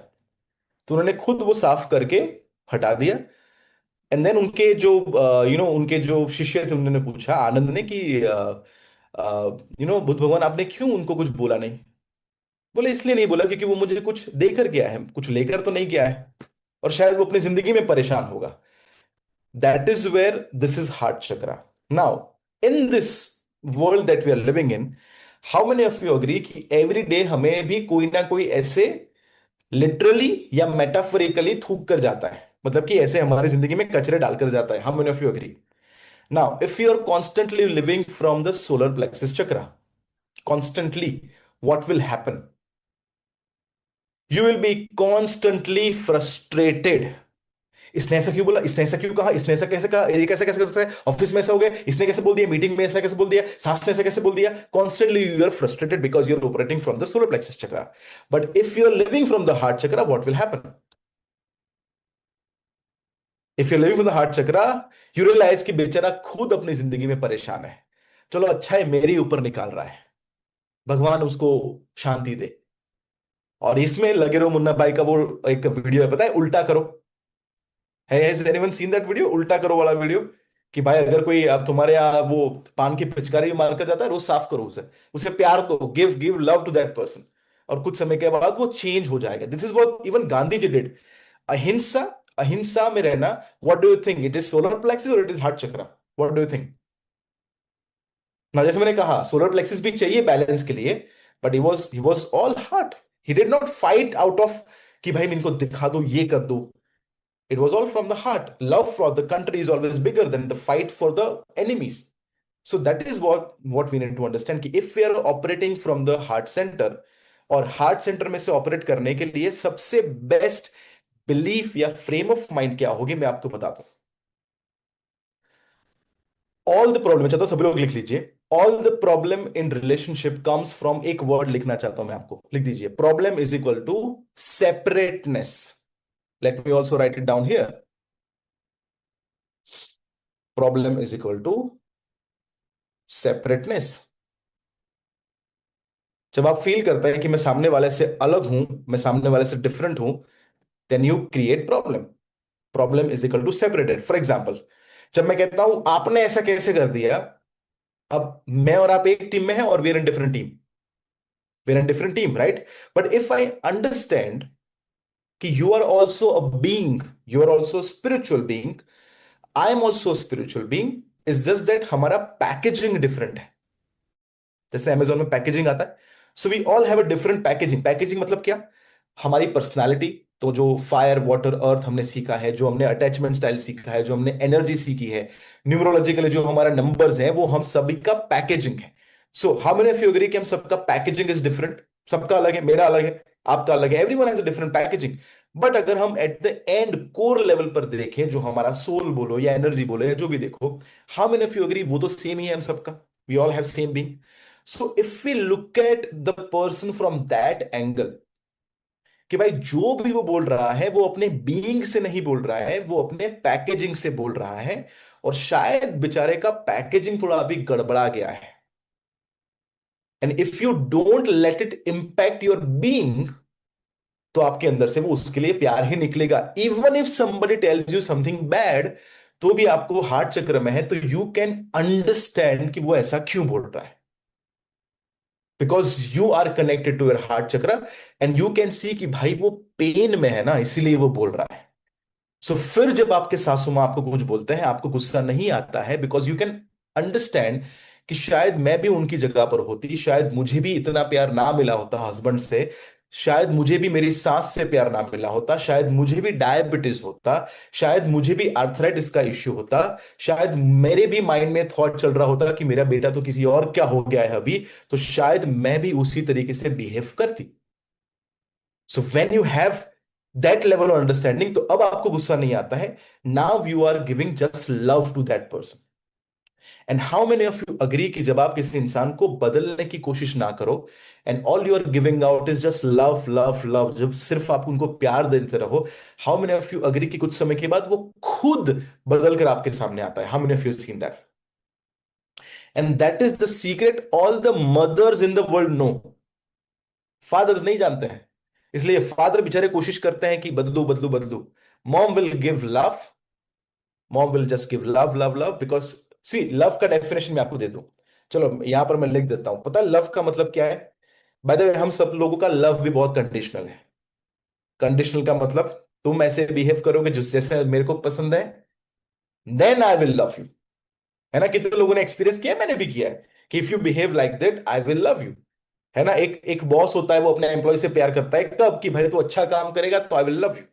तो उन्होंने खुद वो साफ करके हटा दिया. एंड देन उनके जो उनके जो शिष्य थे, उन्होंने पूछा आनंद ने कि बुद्ध भगवान, आपने क्यों उनको कुछ बोला नहीं? बोले इसलिए नहीं बोला क्योंकि वो मुझे कुछ देकर गया है, कुछ लेकर तो नहीं गया है, और शायद वो अपनी जिंदगी में परेशान होगा. That is where this is heart chakra. Now in this world that we are living in, how many of you agree कि एवरी डे हमें भी कोई ना कोई ऐसे लिटरली या मेटाफोरिकली थूक कर जाता है, मतलब कि ऐसे हमारी जिंदगी में कचरे डालकर जाता है? How many of you agree? Now if you are constantly living from the solar plexus chakra, constantly, what will happen? You will be constantly frustrated. इसने ऐसा क्यों बोला, इसने ऐसा क्यों कहा, इसने ऐसा कैसे कहा, ये कैसे कैसे कर सकता है, ऑफिस में ऐसा हो गया, इसने कैसे बोल दिया, मीटिंग में ऐसा कैसे बोल दिया, सास ने ऐसा कैसे बोल दिया. Constantly you are frustrated because you are operating from the solar plexus chakra. But if you are living from the heart chakra, what will happen? If you are living from the heart chakra, you realise कि बेचारा खुद अपनी जिंदगी में परेशान है. चलो अच्छा है, मेरे ऊपर निकाल रहा है, भगवान उसको शांति दे. और इसमें लगे रहो मुन्ना भाई का वो एक वीडियो है, पता है, उल्टा करो. है has anyone seen that video, उल्टा करो वाला वीडियो? कि भाई अगर कोई अब तुम्हारे यहाँ वो पान की पिचकारी मार कर जाता है, रोज साफ करो उसे, उसे प्यार दो, give give love to that person, और कुछ समय के बाद वो चेंज हो जाएगा. This is what even Gandhi ji did. अहिंसा, अहिंसा में रहना. What do you think, it is solar plexus और it is heart chakra? What do you think? ना जैसे मैंने कहा, सोलर प्लेक्सिस भी चाहिए बैलेंस के लिए, but he was all heart. He did not fight out of कि भाई मैं इनको दिखा दो, ये कर दो. It was all from the heart. Love for the country is always bigger than the fight for the enemies. So that is what we need to understand कि if we are operating from the heart center, और हार्ट सेंटर में से ऑपरेट करने के लिए सबसे बेस्ट बिलीफ या फ्रेम ऑफ माइंड क्या होगी, मैं आपको बता दूं. ऑल द प्रॉब्लम, चाहता हूं सभी लोग लिख लीजिए. All the problem in relationship comes from, एक वर्ड लिखना चाहता हूं मैं आपको, लिख दीजिए. Problem is equal to separateness. Let me also write it down here. Problem is equal to separateness. जब आप फील करते हैं कि मैं सामने वाले से अलग हूं, मैं सामने वाले से डिफरेंट हूं, then you create problem. Problem is equal to separated. For example, जब मैं कहता हूं आपने ऐसा कैसे कर दिया, अब मैं और आप एक टीम में हैं और we are in different team, we are in different team, right? But if I understand कि you are also a being, you are also spiritual being, I am also spiritual being, is just that हमारा पैकेजिंग डिफरेंट है. जैसे अमेजोन में पैकेजिंग आता है, so we all have a different packaging. Packaging मतलब क्या? हमारी पर्सनालिटी, तो जो फायर वाटर अर्थ हमने सीखा है, जो हमने अटैचमेंट स्टाइल सीखा है, जो हमने एनर्जी सीखी है, न्यूमरोलॉजिकली जो हमारा नंबर्स हैं, वो हम सभी का पैकेजिंग है. So how many of you agree कि हम सबका पैकेजिंग इज डिफरेंट? सबका अलग है, मेरा अलग है, आपका अलग है, everyone has a different packaging. But अगर हम eight the and core level पर देखें, जो हमारा सोल बोलो या एनर्जी बोलो या जो भी देखो, how many of you agree वो तो सेम ही है हम सबका. We all have same being. So if we look at the person from that angle, कि भाई जो भी वो बोल रहा है वो अपने बीइंग से नहीं बोल रहा है, वो अपने पैकेजिंग से बोल रहा है, और शायद बेचारे का पैकेजिंग थोड़ा अभी गड़बड़ा गया है. And if you don't let it impact your being, तो आपके अंदर से वो उसके लिए प्यार ही निकलेगा. Even if somebody tells you something bad, तो भी आपको हार्ट चक्र में है तो यू कैन अंडरस्टैंड कि वो ऐसा क्यों बोल रहा है, because you are connected to your heart chakra, and you can see कि भाई वो पेन में है ना, इसीलिए वो बोल रहा है. सो फिर जब आपके सासू मां आपको कुछ बोलते हैं, आपको गुस्सा नहीं आता है, बिकॉज यू कैन अंडरस्टैंड कि शायद मैं भी उनकी जगह पर होती, शायद मुझे भी इतना प्यार ना मिला होता हस्बैंड से, शायद मुझे भी मेरी सांस से प्यार ना मिला होता, शायद मुझे भी डायबिटीज होता, शायद मुझे भी आर्थराइटिस का इश्यू होता, शायद मेरे भी माइंड में थॉट चल रहा होता कि मेरा बेटा तो किसी और क्या हो गया है अभी, तो शायद मैं भी उसी तरीके से बिहेव करती। So when you have that level of understanding, तो अब आपको गुस्सा नहीं आता है। Now you are giving just love to that person. And how many of you agree कि जब आप किसी इंसान को बदलने की कोशिश ना करो, and all you are giving out is just love love love, जब सिर्फ आप उनको प्यार देते रहो, how many of you agree कि कुछ समय के बाद वो खुद बदल कर आपके सामने आता है? How many of you seen that? And that is the secret all the mothers in the world know, fathers नहीं जानते हैं। इसलिए फादर बेचारे कोशिश करते हैं कि बदलू बदलू बदलू। Mom will give love, mom will just give love love love, because see love का डेफिनेशन मैं आपको दे दूं। चलो यहां पर मैं लिख देता हूं, पता है लव का मतलब क्या है? बाय द वे, हम सब लोगों का लव भी बहुत कंडीशनल है। कंडीशनल का मतलब तुम ऐसे बिहेव करोगे जिस जैसे मेरे को पसंद है, then I will love you. है ना? कितने लोगों ने एक्सपीरियंस किया है? मैंने भी किया है कि if you behave like that I will love you. है ना? एक एक बॉस होता है, वो अपने एम्प्लॉय से प्यार करता है कब? कि भाई तू अच्छा काम करेगा तो आई विल लव यू।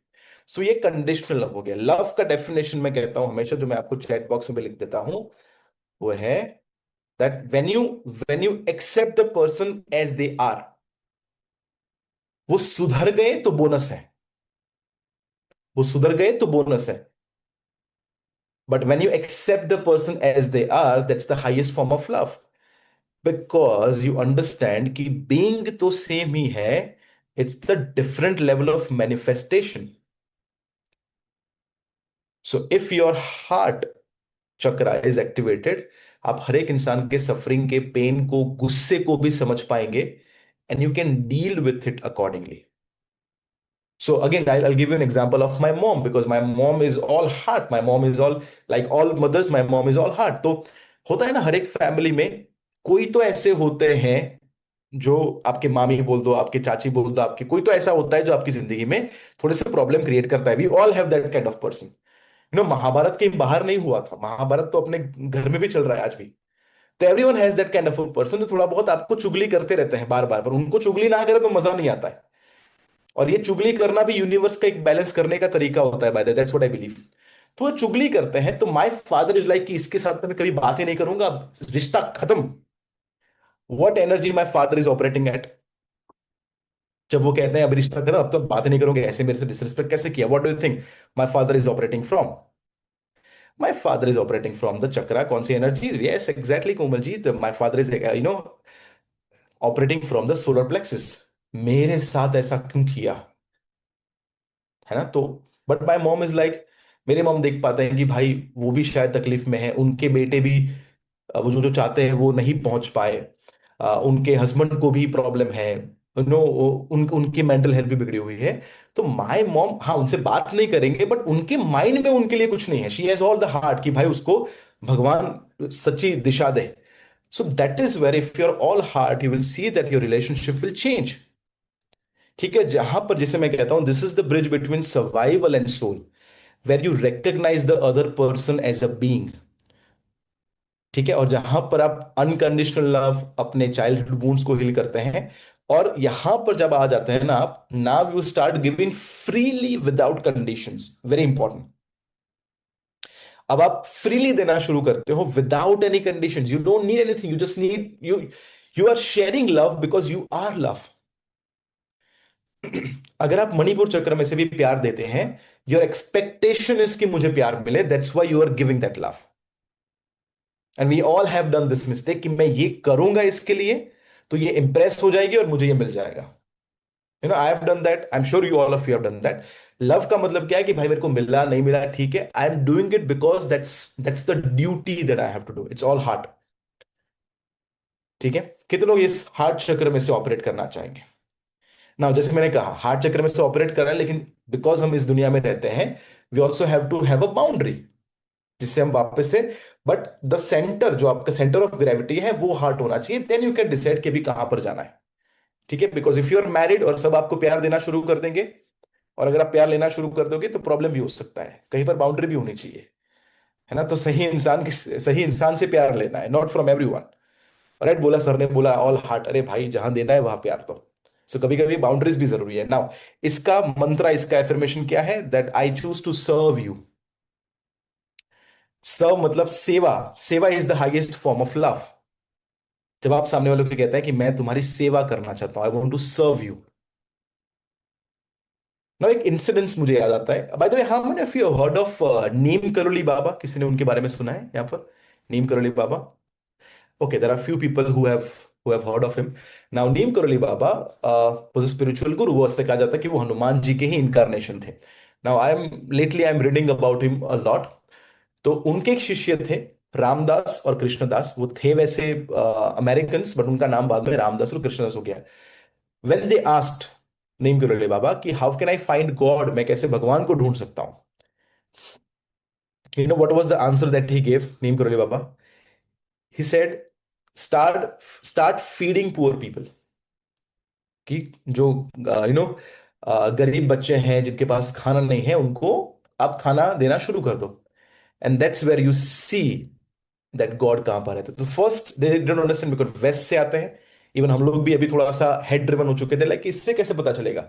सो ये कंडीशनल लव हो गया। लव का डेफिनेशन मैं कहता हूं हमेशा, जो मैं आपको चैट बॉक्स में भी लिख देता हूं, वो है that when you accept the person as they are, वो सुधर गए तो बोनस है, वो सुधर गए तो बोनस है। But when you accept the person as they are, that's the highest form of love, because you understand कि बीइंग तो सेम ही है, it's the different level of manifestation. So if your heart chakra is activated, आप हर एक इंसान के सफरिंग के पेन को, गुस्से को भी समझ पाएंगे, and you can deal with it accordingly. So again, I'll give you an example of my mom, because my mom is all heart. My mom is all, like all mothers, my mom is all heart. तो होता है ना, हर एक फैमिली में कोई तो ऐसे होते हैं जो, आपके मामी बोल दो, आपके चाची बोल दो, आपके कोई तो ऐसा होता है जो आपकी जिंदगी में थोड़े से प्रॉब्लम क्रिएट करता है। We all have that kind of person. Mahabharat कहीं बाहर नहीं हुआ था, महाभारत तो अपने घर में भी चल रहा है आज भी। तो everyone has that kind of person जो थोड़ा बहुत आपको चुगली करते रहते हैं बार बार, पर उनको चुगली ना करे तो मजा नहीं आता है। और ये चुगली करना भी यूनिवर्स का एक बैलेंस करने का तरीका होता है, by that's what I believe. तो वो चुगली करते हैं, तो माय फादर इज लाइक कि इसके साथ तो मैं कभी बात ही नहीं करूंगा, रिश्ता खत्म। What energy my father is operating eight, जब वो कहते हैं अब रिश्ता खत्म, अब तो बात ही नहीं करोगे, ऐसे मेरे से डिसरिस्पेक्ट कैसे किया? What do you think my father is operating from? My father is operating from the chakra. कौन सी energy? Yes exactly Komal ji, my father is operating from the solar plexus. मेरे साथ ऐसा क्यों किया? है ना? तो but my mom is like, मेरे मॉम देख पाते हैं कि भाई वो भी शायद तकलीफ में है, उनके बेटे भी वो जो जो चाहते हैं वो नहीं पहुंच पाए, उनके हस्बैंड को भी प्रॉब्लम है, उनकी मेंटल हेल्थ भी बिगड़ी हुई है। तो माय मॉम, हाँ उनसे बात नहीं करेंगे, बट उनके माइंड में उनके लिए कुछ नहीं है। She has all the heart कि भाई उसको भगवान सच्ची दिशा दे। So that is where if your all heart, you will see that your relationship will change. ठीक है? जहां पर, जिसे मैं कहता हूं, this is the bridge between survival and soul, where you recognise the other person as a being. ठीक है? और जहां पर आप अनकंडीशनल लव, अपने चाइल्डहुड वुंड्स को हील करते हैं, और यहां पर जब आ जाते हैं ना आप, now you start giving freely without conditions. Very important. अब आप फ्रीली देना शुरू करते हो without any conditions. You don't need anything, you just need, you are sharing love because you are love. अगर आप मणिपुर चक्र में से भी प्यार देते हैं, योर एक्सपेक्टेशन इज कि मुझे प्यार मिले, that's why you are giving that love. And we all have done this mistake कि मैं ये करूंगा इसके लिए, तो ये इंप्रेस हो जाएगी और मुझे ये मिल जाएगा। I have done that, I am sure you all of you have done that. Love का मतलब क्या है? कि भाई मेरे को मिला नहीं मिला ठीक है, I am doing it because that's the duty that I have to do. It's all heart. ठीक है? कितने लोग इस हार्ट चक्र में से ऑपरेट करना चाहेंगे? ना, जैसे मैंने कहा, हार्ट चक्र में से ऑपरेट कर रहा है, लेकिन बिकॉज हम इस दुनिया में रहते हैं, we also have to have a boundary, जिससे हम वापस से, बट द सेंटर, जो आपका सेंटर ऑफ ग्रेविटी है, वो हार्ट होना चाहिए। देन यू कैन डिसाइड कि भी कहां पर जाना है। ठीक है? Because if you are married और सब आपको प्यार देना शुरू कर देंगे, और अगर आप प्यार लेना शुरू कर दोगे, तो प्रॉब्लम भी हो सकता है। कहीं पर बाउंड्री भी होनी चाहिए। है ना? तो सही इंसान से प्यार लेना है, not from every one. Right बोला सर ने, बोला ऑल हार्ट। अरे भाई, जहां देना है वहां प्यार दो। सो कभी कभी बाउंड्रीज भी जरूरी है। नाउ इसका मंत्रा, इसका एफर्मेशन क्या है? That I choose to serve you. Serve मतलब सेवा। Seva is the highest form of love. जब आप सामने वालों को कहते हैं कि मैं तुम्हारी सेवा करना चाहता हूं, I want to serve you. ना एक इंसिडेंस मुझे याद आता है। By the way, how many of you heard of Neem Karoli Baba? किसी ने उनके बारे में सुना है यहाँ पर? नीम करोली बाबा। Okay, there are few people who have heard of him. Now, Neem Karoli Baba was a spiritual guru. वो उससे कहा जाता है कि वो हनुमान जी के ही incarnation थे। Now, I am reading about him a lot. तो उनके एक शिष्य थे रामदास और कृष्णदास। वो थे वैसे अमेरिकन्स, बट उनका नाम बाद में रामदास और कृष्णदास हो गया। When they asked नीम करोली बाबा कि how can I find God, मैं कैसे भगवान को ढूंढ सकता हूँ? You know what was the answer that he gave, Neem Karoli Baba? He said, start feeding poor people. कि जो नो गरीब बच्चे हैं जिनके पास खाना नहीं है, उनको आप खाना देना शुरू कर दो। And that's where you see that God कहां पर है। तो first they don't understand, because west से आते हैं। इवन हम लोग भी अभी थोड़ा सा हेड ड्रिवन हो चुके थे, लाइक इससे कैसे पता चलेगा?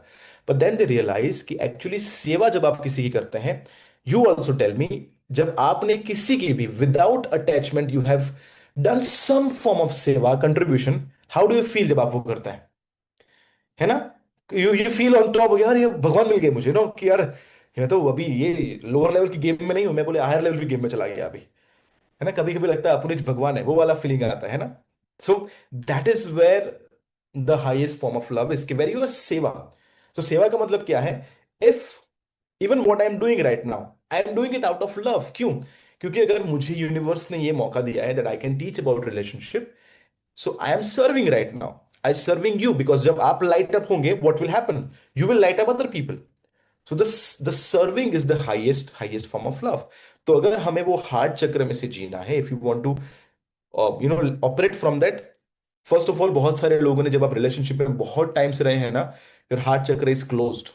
बट देन दे रियलाइज कि एक्चुअली सेवा जब आप किसी की करते हैं, यू ऑल्सो टेल मी, जब आपने किसी की भी without attachment you have done some form of seva contribution, how do you feel जब आप वो करते हैं? है ना? यू फील ऑन टॉप, यार ये भगवान मिल गए मुझे, नो कि यार मैं तो अभी ये लोअर लेवल की गेम में नहीं हूं, मैं बोले हायर लेवल की गेम में चला गया अभी। है ना? कभी कभी लगता है अपने भगवान है, वो वाला फीलिंग आता है ना? So that is where the highest form of love इसके, वेर यूर सेवा। तो सेवा का मतलब क्या है? If even what I am doing right now, I am doing it out of love. क्यों? क्योंकि अगर मुझे यूनिवर्स ने ये मौका दिया है that I can teach about relationship, so I am serving right now. I serving you because जब आप लाइट अप होंगे, what will happen? You will light up other people. So the serving is the highest highest form of love. तो अगर हमें वो हार्ट चक्र में से जीना है, if you want to operate from that, first of all बहुत सारे लोगों ने, जब आप रिलेशनशिप में बहुत टाइम से रहे हैं ना, your heart chakra is closed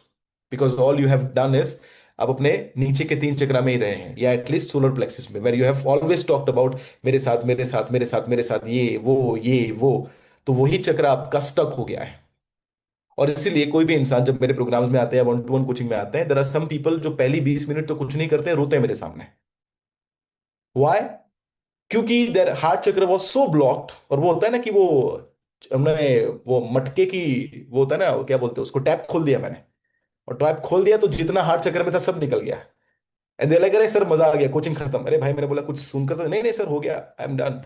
because all you have done is आप अपने नीचे के तीन चक्र में ही रहे हैं, या एटलीस्ट सोलर प्लेक्सिस में, where you have always talked about मेरे साथ मेरे साथ मेरे साथ मेरे साथ, ये वो। तो वही चक्र आपका स्टक हो गया है। और इसीलिए कोई भी इंसान जब मेरे प्रोग्राम्स में आते हैं, वन टू वन कोचिंग में आते हैं, देयर आर सम पीपल जो पहली 20 मिनट तो कुछ नहीं करते, रोते हैं मेरे सामने। व्हाई? क्योंकि देयर हार्ट चक्र वाज सो ब्लॉक्ड। और वो होता है ना कि वो हमने वो मटके की, वो होता है ना, वो क्या बोलते हैं उसको, टैप खोल दिया मैंने। और टैप खोल दिया तो जितना हार्ट चक्र में था सब निकल गया। एंड दे लाइक, अरे सर मजा आ गया, कोचिंग खत्म। अरे भाई, मैंने बोला कुछ सुनकर तो नहीं, नहीं सर हो गया, I am done.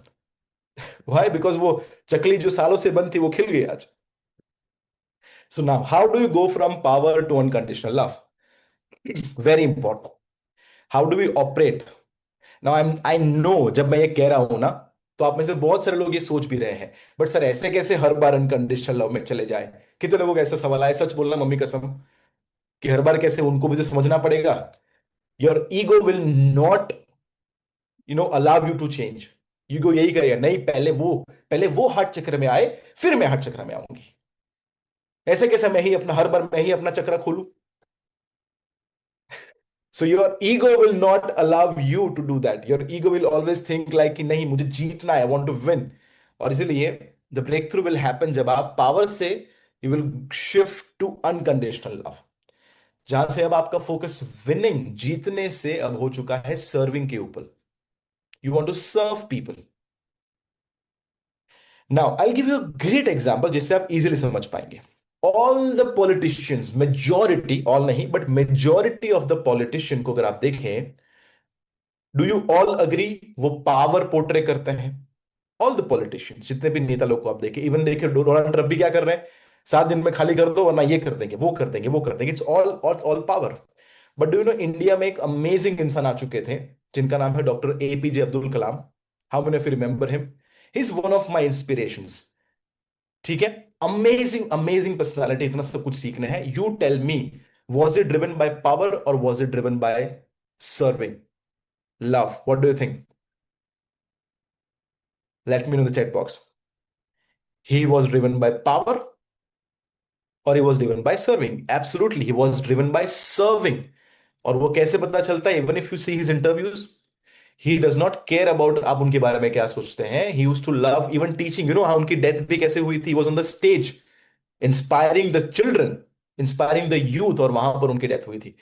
Why? Because वो चकली जो सालों से बंद थी वो खिल गई आज। So now how do you go from power to unconditional love? Very important. How do we operate? Now I know, जब मैं ये कह रहा हूं ना, तो आप में से बहुत सारे लोग ये सोच भी रहे हैं, बट सर ऐसे कैसे हर बार अनकंडीशनल लव में चले जाए? कितने लोगों का ऐसा सवाल आया, सच बोलना मम्मी कसम, कि हर बार कैसे? उनको भी तो समझना पड़ेगा। Your ego will not allow you to change. Ego यही करेगा, नहीं पहले वो हार्ट चक्र में आए, फिर मैं हार्ट चक्र में आऊंगी। ऐसे कैसे मैं ही अपना, हर बार मैं ही अपना चक्र खोलूं? So your ego will not allow you to do that. Your ego will always think like कि नहीं मुझे जीतना है, आई वांट टू विन। और इसीलिए the breakthrough will happen जब आप पावर से you will shift to unconditional love, जहां से अब आपका फोकस विनिंग, जीतने से अब हो चुका है सर्विंग के ऊपर। You want to serve people. Now I give you a great example जिससे आप इजीली समझ पाएंगे। All the politicians, majority, all नहीं but majority of the politician को अगर आप देखें, डू यू ऑल अग्री वो पावर पोर्ट्रे करते हैं? ऑल द पॉलिटिशियंस, जितने भी नेता लोग को आप देखें, इवन देखिए डोनाल्ड ट्रंप भी क्या कर रहे हैं, 7 दिन में खाली कर दो वरना ये कर देंगे, वो कर देंगे, वो कर देंगे। It's all all all power. But do you no, India में एक अमेजिंग इंसान आ चुके थे जिनका नाम है doctor APJ Abdul Kalam. How many of you remember him? He is one of my inspirations. ठीक है? अमेजिंग अमेजिंग पर्सनालिटी, इतना सब कुछ सीखने हैं। You tell me, was it driven by power और was it driven by serving love? What do you think? Let me know the chat box. He was driven by power और he was driven by serving? Absolutely he was driven by serving. और वो कैसे पता चलता है? Even if you see his interviews, he does not care about आप उनके बारे में क्या सोचते हैं। ही used to love even teaching. You know हाँ, उनकी डेथ भी कैसे हुई थी? Was on the stage inspiring the children, inspiring the youth, और वहां पर उनकी डेथ हुई थी.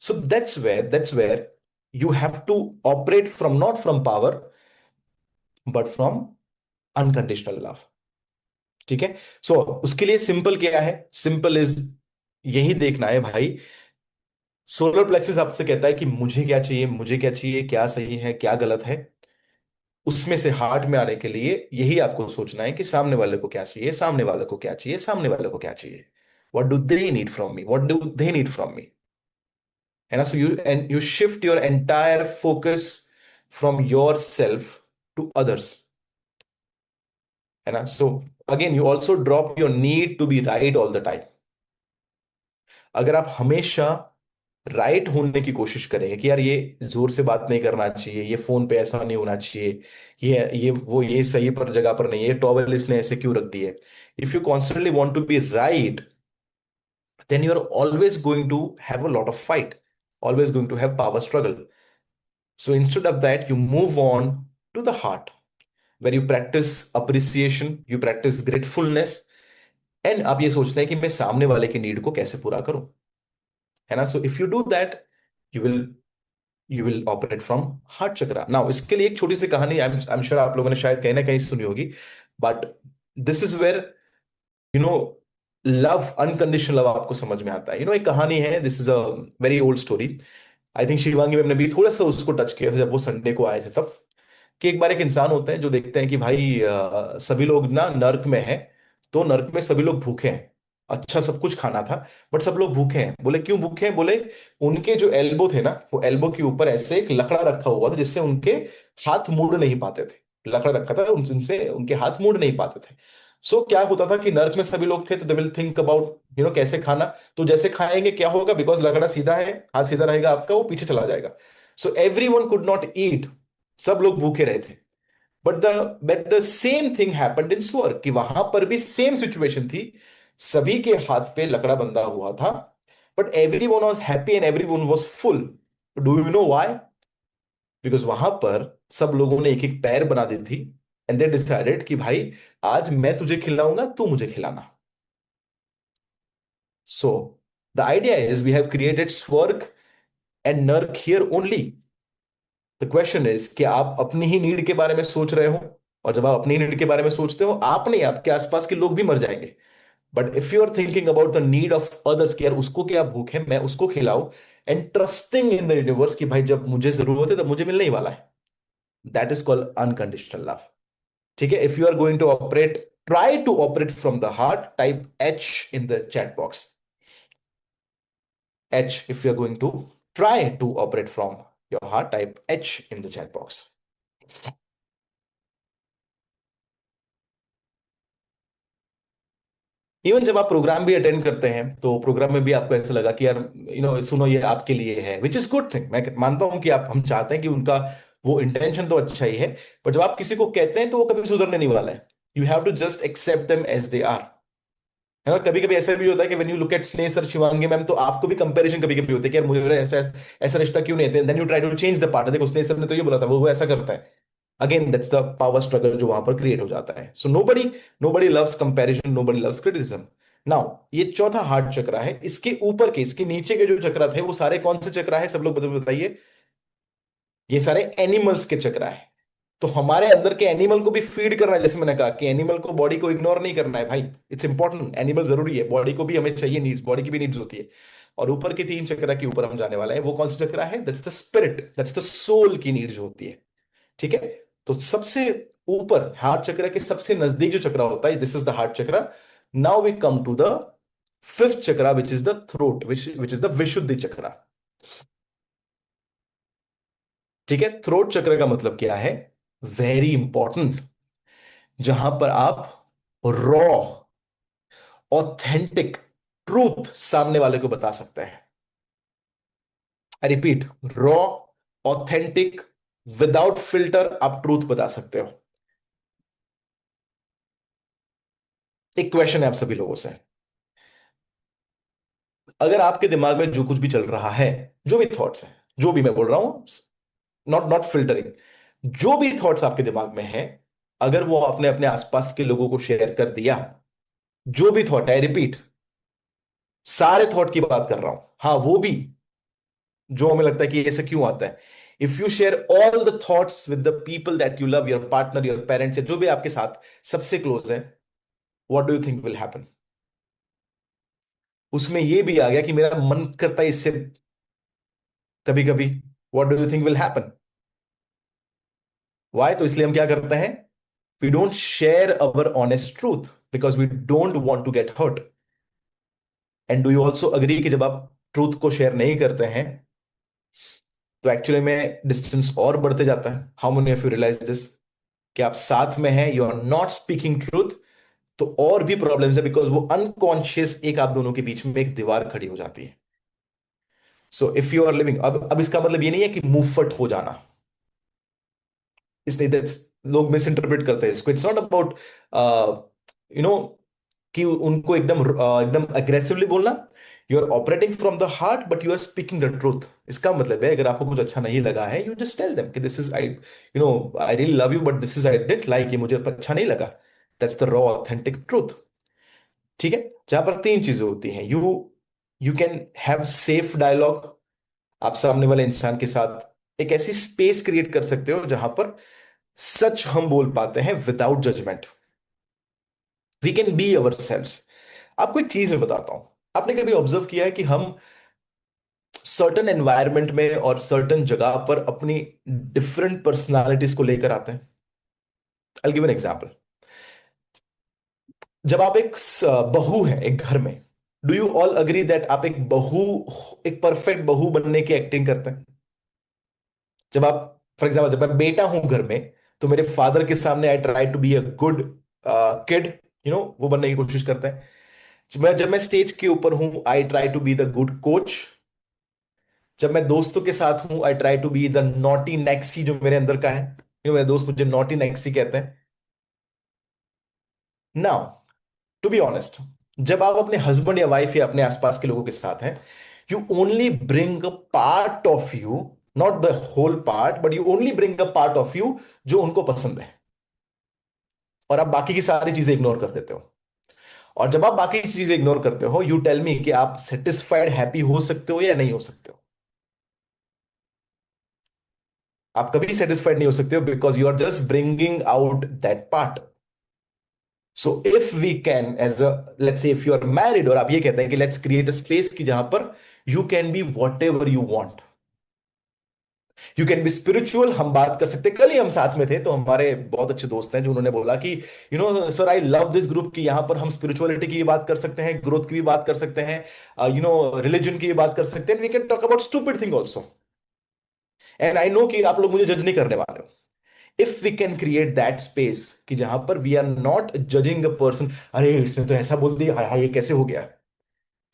So that's where you have to operate from, not from power, but from unconditional love. ठीक है. सो उसके लिए सिंपल क्या है? सिंपल इज यही देखना है भाई. सोलर प्लेक्सिस आपसे कहता है कि मुझे क्या चाहिए, मुझे क्या चाहिए, क्या सही है क्या गलत है. उसमें से हार्ट में आने के लिए यही आपको सोचना है कि सामने वाले को क्या चाहिए, सामने वाले को क्या चाहिए, सामने वाले को क्या चाहिए. What do they need from me, what do they need from me. है ना? So you shift your entire focus from yourself to others. है ना? So again you also drop your need to be right all the time. अगर आप हमेशा राइट होने की कोशिश करेंगे कि यार ये जोर से बात नहीं करना चाहिए, ये फोन पे ऐसा नहीं होना चाहिए, ये सही पर जगह पर नहीं है, ये टॉवेल इसने ऐसे क्यों रख दी है. If you constantly want to be right, then you are always going to have a lot of fight, always going to have power struggle. So instead of that, you move on to the heart, where you practice appreciation, you practice gratefulness, and आप ये सोचते हैं कि मैं सामने वाले की नीड को कैसे पूरा करूं. है ना? सो if you do that, you will you will operate from heart chakra. Now इसके लिए एक छोटी सी कहानी, आई एम श्योर आप लोगों ने शायद कहीं ना कहीं सुनी होगी, but this is where you know love, unconditional love आपको समझ में आता है. एक कहानी है, this is a very old story. I think Shivangi ma'am ने भी थोड़ा सा उसको टच किया था जब वो संडे को आए थे तब. कि एक बार एक इंसान होते हैं जो देखते हैं कि भाई सभी लोग ना नर्क में हैं. तो नर्क में सभी लोग भूखे हैं. अच्छा सब कुछ खाना था, बट सब लोग भूखे हैं. बोले क्यों भूखे हैं? बोले उनके जो एल्बो थे ना, वो एल्बो के ऊपर ऐसे एक लकड़ा रखा हुआ था जिससे उनके हाथ मुड़ नहीं पाते थे. लकड़ा रखा था उनसे उनके हाथ मुड़ नहीं पाते थे. सो क्या होता था कि नर्क में सभी लोग थे, तो दे विल थिंक अबाउट कैसे खाना. तो जैसे खाएंगे क्या होगा, बिकॉज लकड़ा सीधा है, हाथ सीधा रहेगा आपका, वो पीछे चला जाएगा. So every one could not eat. सब लोग भूखे रहे थे. But the same thing happened in स्वर्ग, कि वहां पर भी सेम सिचुएशन थी. सभी के हाथ पे लकड़ा बंधा हुआ था, but every one was happy and every one was full. Do you know why? Because वहां पर सब लोगों ने एक एक पैर बना दी थी. एंड दे डिसाइडेड कि भाई आज मैं तुझे खिलाऊंगा, तू मुझे खिलाना. So the idea is we have created swarg and narak here only. The question is कि आप अपनी ही नीड के बारे में सोच रहे हो. और जब आप अपनी नीड के बारे में सोचते हो, आप नहीं, आपके आसपास के लोग भी मर जाएंगे. But if you are thinking about the need of others, कि यार उसको क्या भूख है, मैं उसको खिलाऊं, and trusting in the universe कि भाई जब मुझे जरूरत है तब मुझे मिलने ही वाला है, that is called unconditional love. ठीक है. If you are going to operate, try to operate from the heart, type H in the chat box. H, if you're going to try to operate from your heart, type H in the chat box. Even जब आप प्रोग्राम भी अटेंड करते हैं, तो प्रोग्राम में भी आपको ऐसा लगा कि यार सुनो ये आपके लिए है, विच इज गुड थिंग. मैं मानता हूं कि आप, हम चाहते हैं कि उनका वो इंटेंशन तो अच्छा ही है. पर जब आप किसी को कहते हैं तो वो कभी सुधरने नहीं वाला है. You have to just accept them as they are. है ना? कभी कभी ऐसा भी होता है कि when you look at Sneh sir, Shivangi ma'am, तो आपको भी कंपैरिजन कभी कभी होता है कि यार मुझे ऐसा ऐसा रिश्ता क्यों नहीं है. Then you try to change the part. देखो स्नेह सर ने तो ये बोला था, वो ऐसा करता है. Again that's the power struggle जो वहां पर क्रिएट हो जाता है. So nobody loves comparison, nobody loves criticism. Now ये चौथा हार्ट चक्रा है. इसके ऊपर के, इसके नीचे के जो चक्रा थे, वो सारे कौन से चक्रा है? सब लोग बताइए. ये सारे एनिमल्स के चक्रा है. तो हमारे अंदर के एनिमल को भी फीड करना है. जैसे मैंने कहा कि एनिमल को, बॉडी को इग्नोर नहीं करना है भाई. इट्स इंपॉर्टेंट, एनिमल जरूरी है, बॉडी को भी हमें चाहिए, नीड्स, बॉडी की भी नीड्स होती है. और ऊपर के तीन चक्रा के ऊपर हम जाने वाले हैं. वो कौन सा चक्रा है? That's the spirit, that's the soul की नीड्स होती है. ठीक है. तो सबसे ऊपर हार्ट चक्र के सबसे नजदीक जो चक्रा होता है, this is the heart chakra. Now we come to the fifth chakra, which is the throat, which is the Vishuddhi chakra. ठीक है. थ्रोट चक्र का मतलब क्या है? Very important. जहां पर आप रॉ, ऑथेंटिक ट्रूथ सामने वाले को बता सकते हैं. I repeat, raw, authentic, without filter आप ट्रूथ बता सकते हो. एक क्वेश्चन है आप सभी लोगों से. अगर आपके दिमाग में जो कुछ भी चल रहा है, जो भी थॉट्स हैं, जो भी मैं बोल रहा हूं, नॉट नॉट फिल्टरिंग, जो भी थॉट्स आपके दिमाग में हैं, अगर वो आपने अपने आसपास के लोगों को शेयर कर दिया, जो भी थॉट है, रिपीट, सारे थॉट की बात कर रहा हूं, हाँ वो भी जो हमें लगता है कि ऐसा क्यों आता है। If you share all the thoughts with the people that you love, your partner, your parents, या जो भी आपके साथ सबसे क्लोज है, what do you think will happen? उसमें ये भी आ गया कि मेरा मन करता है इससे कभी कभी, what do you think will happen? Why? तो इसलिए हम क्या करते हैं, we don't share our honest truth because we don't want to get hurt. And do you also agree कि जब आप ट्रूथ को शेयर नहीं करते हैं तो एक्चुअली में डिस्टेंस और बढ़ते जाता है? How many of you realise this, कि आप साथ में हैं, you are not speaking truth, तो और भी प्रॉब्लम्स है, बिकॉज वो अनकॉन्शियस एक आप दोनों के बीच में एक दीवार खड़ी हो जाती है। So if you are living, अब इसका मतलब ये नहीं है कि मुंहफट हो जाना, इसलिए दैट्स, लोग मिस इंटरप्रेट करते हैं इसको। It's not about you know कि उनको एकदम अग्रेसिवली बोलना। You are operating from the heart but you are speaking the truth. इसका मतलब है, अगर आपको कुछ अच्छा नहीं लगा है, यू जस्ट टेल देम कि this is, I I really love you but this is, I didn't like, ये मुझे अच्छा नहीं लगा। That's the raw authentic truth. ठीक है, जहां पर तीन चीजें होती हैं, you you can have safe dialogue. आप सामने वाले इंसान के साथ एक ऐसी स्पेस क्रिएट कर सकते हो जहां पर सच हम बोल पाते हैं without judgement. We can be ourselves. आपको एक चीज मैं बताता हूं, आपने कभी ऑब्जर्व किया है कि हम सर्टन एनवायरनमेंट में और सर्टन जगह पर अपनी डिफरेंट पर्सनालिटीज को लेकर आते हैं? I give an example. जब आप एक बहू है एक घर में, do you all agree that आप एक बहू, एक परफेक्ट बहू बनने की एक्टिंग करते हैं? जब आप, फॉर एग्जाम्पल, जब मैं बेटा हूं घर में, तो मेरे फादर के सामने I try to be a good kid, वो बनने की कोशिश करते हैं। जब मैं स्टेज के ऊपर हूं, I try to be the good coach. जब मैं दोस्तों के साथ हूं, I try to be the naughty नेक्सी जो मेरे अंदर का है। मेरे दोस्त मुझे नॉटी नेक्सी कहते हैं। नाउ, टू बी ऑनेस्ट, जब आप अपने हस्बैंड या वाइफ या अपने आसपास के लोगों के साथ हैं, you only bring a part of you, not the whole part, but you only bring a part of you जो उनको पसंद है, और आप बाकी की सारी चीजें इग्नोर कर देते हो। और जब आप बाकी की चीजें इग्नोर करते हो, यू टेल मी कि आप सेटिस्फाइड, हैप्पी हो सकते हो या नहीं हो सकते हो? आप कभी सेटिस्फाइड नहीं हो सकते हो, because you are just bringing out that part. So if we can, as a, let's say if you are married और आप ये कहते हैं कि लेट्स क्रिएट अ स्पेस की जहां पर you can be what ever you want, you can be spiritual. हम बात कर सकते हैं, कल ही हम साथ में थे तो हमारे बहुत अच्छे दोस्त हैं जो उन्होंने बोला कि sir I love this group, की यहां पर हम स्पिरिचुअलिटी की भी बात कर सकते हैं, ग्रोथ की भी बात कर सकते हैं, रिलीजन की भी बात कर सकते हैं, we can talk about stupid thing also. And I know कि आप लोग मुझे जज नहीं करने वाले हो। If we can create that space कि जहां पर we are not judging a person, अरे इसने तो ऐसा बोल दिया, हाय हाय ये कैसे हो गया।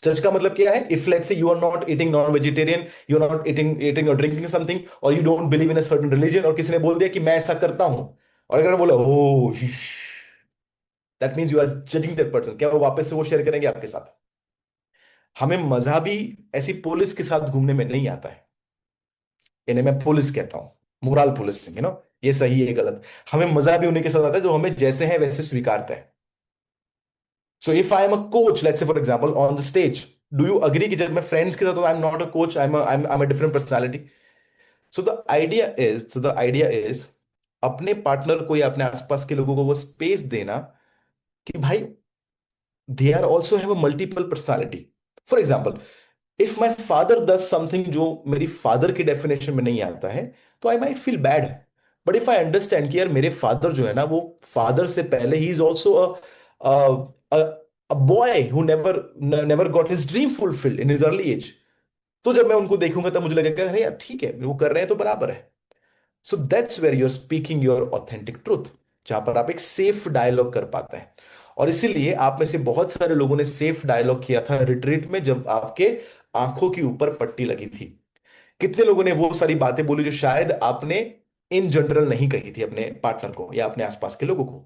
जज का मतलब क्या है? If let's say you are not eating non vegetarian, you are not eating eating और ड्रिंकिंग समथिंग, और you don't believe in a certain religion, और किसी ने बोल दिया कि मैं ऐसा करता हूं, और अगर बोला ओ, that means you are judging that person, क्या वो वापस से वो शेयर करेंगे आपके साथ? हमें मजहबी ऐसी पुलिस के साथ घूमने में नहीं आता है। इन्हें मैं पुलिस कहता हूं, मोरल पुलिसिंग, ये सही है गलत। हमें मजहबी उन्हीं के साथ आता है जो हमें जैसे हैं वैसे स्वीकारते हैं। So if I am a coach, let's say for example on the stage, do you agree कि जब मैं फ्रेंड्स के साथ, I am not a coach, I am a different personality. So the idea is अपने पार्टनर को या अपने आसपास के लोगों को वो स्पेस देना कि भाई they are also have a multiple personality. For example, if my father does something जो मेरी फादर की डेफिनेशन में नहीं आता है, तो I might feel bad. But if I understand कि यार मेरे फादर जो है ना, वो फादर से पहले ही is also a boy who never never got his dream fulfilled in his early age, तो जब मैं उनको देखूंगा तब मुझे लगेगा अरे यार ठीक है, वो कर रहे हैं तो बराबर है। So that's where you are speaking your authentic truth, जहां पर आप एक सेफ डायलॉग कर पाते हैं। और इसीलिए आप में से बहुत सारे लोगों ने सेफ डायलॉग किया था रिट्रीट में, जब आपके आंखों के ऊपर पट्टी लगी थी। कितने लोगों ने वो सारी बातें बोली जो शायद आपने इन जनरल नहीं कही थी अपने पार्टनर को या अपने आसपास के लोगों को?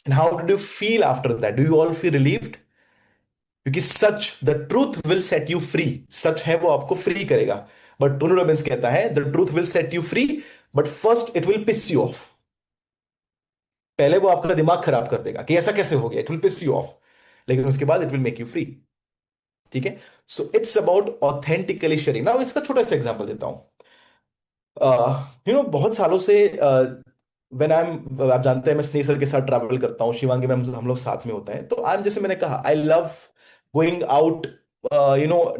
And how did you feel after that? Do you all feel relieved? क्योंकि सच, the truth will set you free. सच है वो आपको फ्री करेगा। बट टोनी रॉबिन्स कहता है the truth will set you free, but first it will piss you off. पहले वो आपका दिमाग खराब कर देगा कि ऐसा कैसे हो गया, it will piss you off, लेकिन उसके बाद it will make you free. ठीक है। So it's about authentically sharing. ना इसका छोटा सा एग्जांपल देता हूँ। बहुत सालों से व्हेन आई एम, आप जानते हैं मैं स्नेह सर के साथ ट्रैवल करता हूँ, शिवांगी मैम हम लोग साथ में होते हैं, तो आज जैसे मैंने कहा I love going out,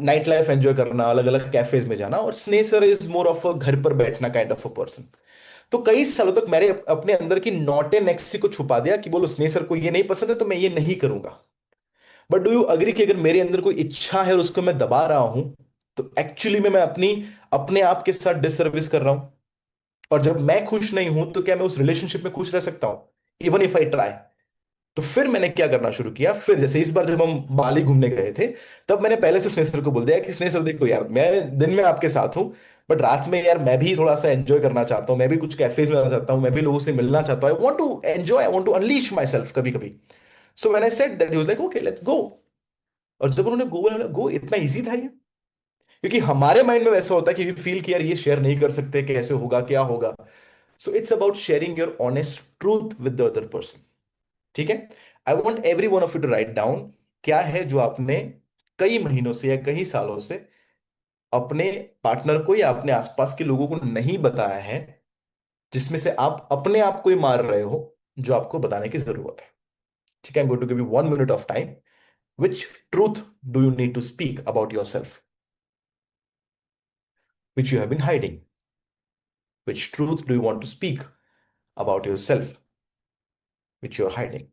night life enjoy करना, अलग अलग कैफेज में जाना, और स्नेह sir is more of a घर पर बैठना काइंड ऑफ अ पर्सन। तो कई सालों तक मैंने अपने अंदर की नॉट एन एक्सी को छुपा दिया कि बोलो स्नेह सर को ये नहीं पसंद है तो मैं ये नहीं करूंगा। बट डू यू अग्री कि अगर मेरे अंदर कोई इच्छा है और उसको मैं दबा रहा हूं, तो एक्चुअली में मैं अपनी अपने आप के साथ डिससर्विस कर रहा हूं। और जब मैं खुश नहीं हूं तो क्या मैं उस रिलेशनशिप में खुश रह सकता हूं, इवन इफ आई ट्राई? तो फिर मैंने क्या करना शुरू किया, फिर जैसे इस बार जब हम बाली घूमने गए थे, तब मैंने पहले से स्नेह सर को बोल दिया कि स्नेह सर देखो यार, मैं दिन में आपके साथ हूँ, बट रात में यार मैं भी थोड़ा सा एंजॉय करना चाहता हूँ, मैं भी कुछ कैफेज में जाना चाहता हूँ, मैं भी लोगों से मिलना चाहता हूँ, I want to enjoy, I want to unleash myself कभी कभी। So when I said that, he was like okay let's go. और जब उन्होंने गो बोला, गो इतना इजी था ये? क्योंकि हमारे माइंड में वैसा होता है कि वी फील कि यार ये शेयर नहीं कर सकते, कैसे होगा, क्या होगा। So it's about sharing your honest truth with the other person. ठीक है। I want every one of you to write down, क्या है जो आपने कई महीनों से या कई सालों से अपने पार्टनर को या अपने आसपास के लोगों को नहीं बताया है, जिसमें से आप अपने आप को ही मार रहे हो, जो आपको बताने की जरूरत है। ठीक है, I am going to give you 1 minute of time. Which truth do you need to speak about yourself, which you have been hiding? Which truth do you want to speak about yourself which you're hiding?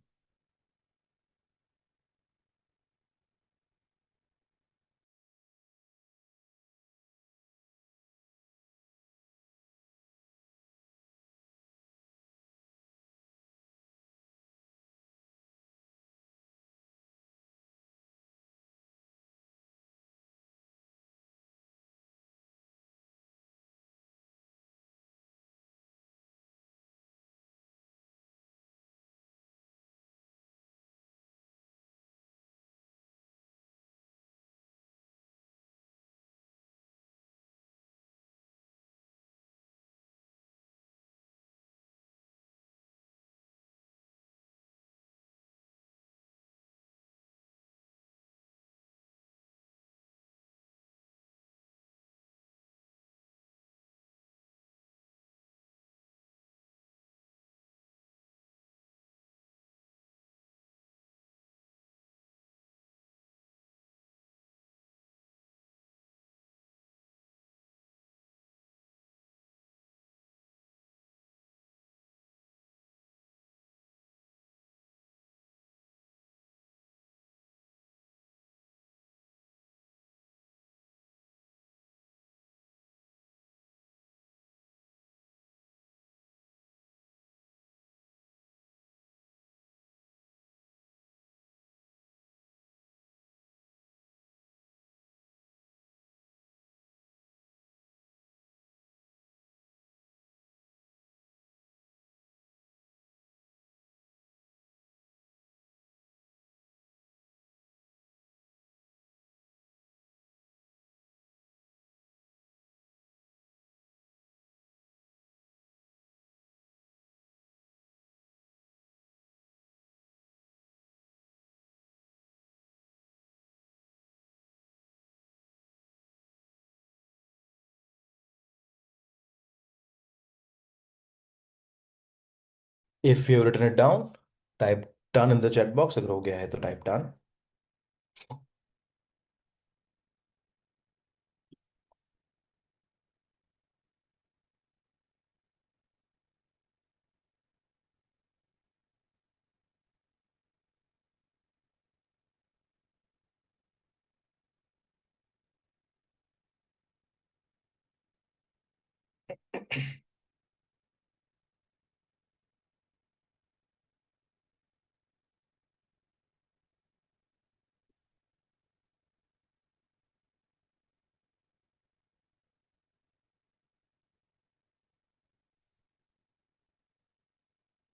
If you have written it down, type done in the chat box, अगर हो गया है तो type done।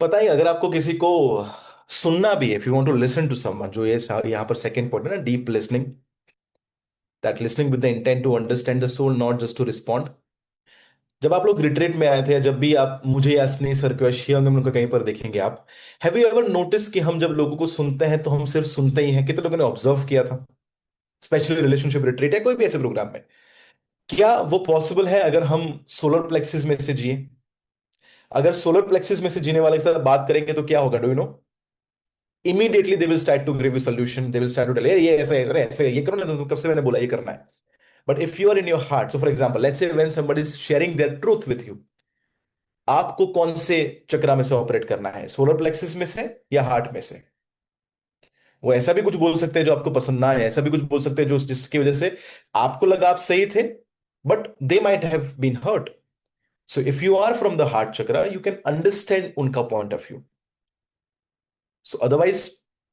पता ही, अगर आपको किसी को सुनना भी है, if you want to listen to someone, जो ये यहाँ पर सेकंड पॉइंट है ना, deep listening, that listening with the intent to understand the soul, not just to respond. जब आप लोग रिट्रीट में आए थे, या जब भी आप मुझे या स्नेह सर को या शिवंगम को कहीं पर देखेंगे आप, हैव यू एवर नोटिस कि हम जब लोगों को सुनते हैं तो हम सिर्फ सुनते ही हैं? कितने लोगों ने ऑब्जर्व किया था, स्पेशली रिलेशनशिप रिट्रीट या कोई भी ऐसे प्रोग्राम में? क्या वो पॉसिबल है अगर हम सोलर प्लेक्सिस में से जिए? अगर सोलर प्लेक्सिस में से जीने वाले के साथ बात करेंगे तो क्या होगा, do you know? Immediately they will start to give you solution, they will start to tell ये ऐसे है, अरे ऐसे है, ये करो ना, तुम कब से मैंने बोला ये करना है। But if you are in your heart, so for example let's say when somebody is sharing their truth with you, आपको कौन से चक्रा में से ऑपरेट करना है, सोलर प्लेक्सिस में से या हार्ट में से? वो ऐसा भी कुछ बोल सकते हैं जो आपको पसंद ना है, ऐसा भी कुछ बोल सकते हैं जो जिसकी वजह से आपको लगा आप सही थे, but they might have been hurt. So if you are from the heart chakra, you can understand उनका point of view. So otherwise,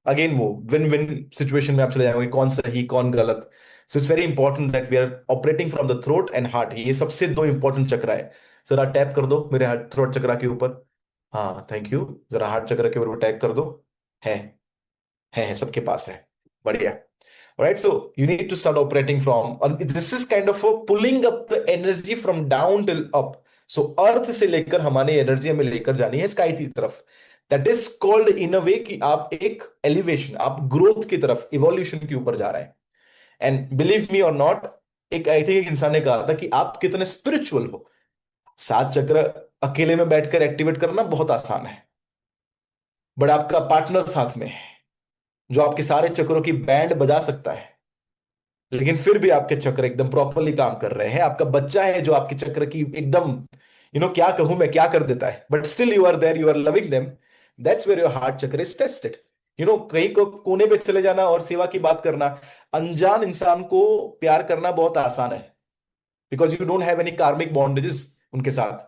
again वो विन विन सिचुएशन में आप चले जाएंगे, कौन सही कौन गलत। So it's very important that we are operating from the throat and heart, ये सबसे दो इंपॉर्टेंट चक्रा है। जरा टैप कर दो मेरे हार्ट थ्रोट चक्रा के ऊपर। हाँ थैंक यू। जरा हार्ट चक्र के ऊपर टैप कर दो। है है सबके पास है। बढ़िया। Right, so you need to start operating from, this is kind of pulling up the energy from down till up. So earth से लेकर हमारी एनर्जी हमें लेकर जानी है स्काई की तरफ। That is called in a वे कि आप एक एलिवेशन, आप ग्रोथ की तरफ, इवोल्यूशन के ऊपर जा रहे हैं। एंड बिलीव मी और नॉट, एक आई थिंक एक इंसान ने कहा था कि आप कितने स्पिरिचुअल हो। सात चक्र अकेले में बैठकर एक्टिवेट करना बहुत आसान है, बट आपका पार्टनर साथ में है जो आपके सारे चक्रों की बैंड बजा सकता है, लेकिन फिर भी आपके चक्र एकदम प्रॉपरली काम कर रहे हैं। आपका बच्चा है जो आपके चक्र की एकदम, क्या कहूं मैं, क्या कर देता है, but still you are there, you are loving them. That's where your heart chakra is tested. कहीं को कोने पे चले जाना और सेवा की बात करना, अनजान इंसान को प्यार करना बहुत आसान है, because you don't have any कार्मिक बॉन्डेजेस उनके साथ।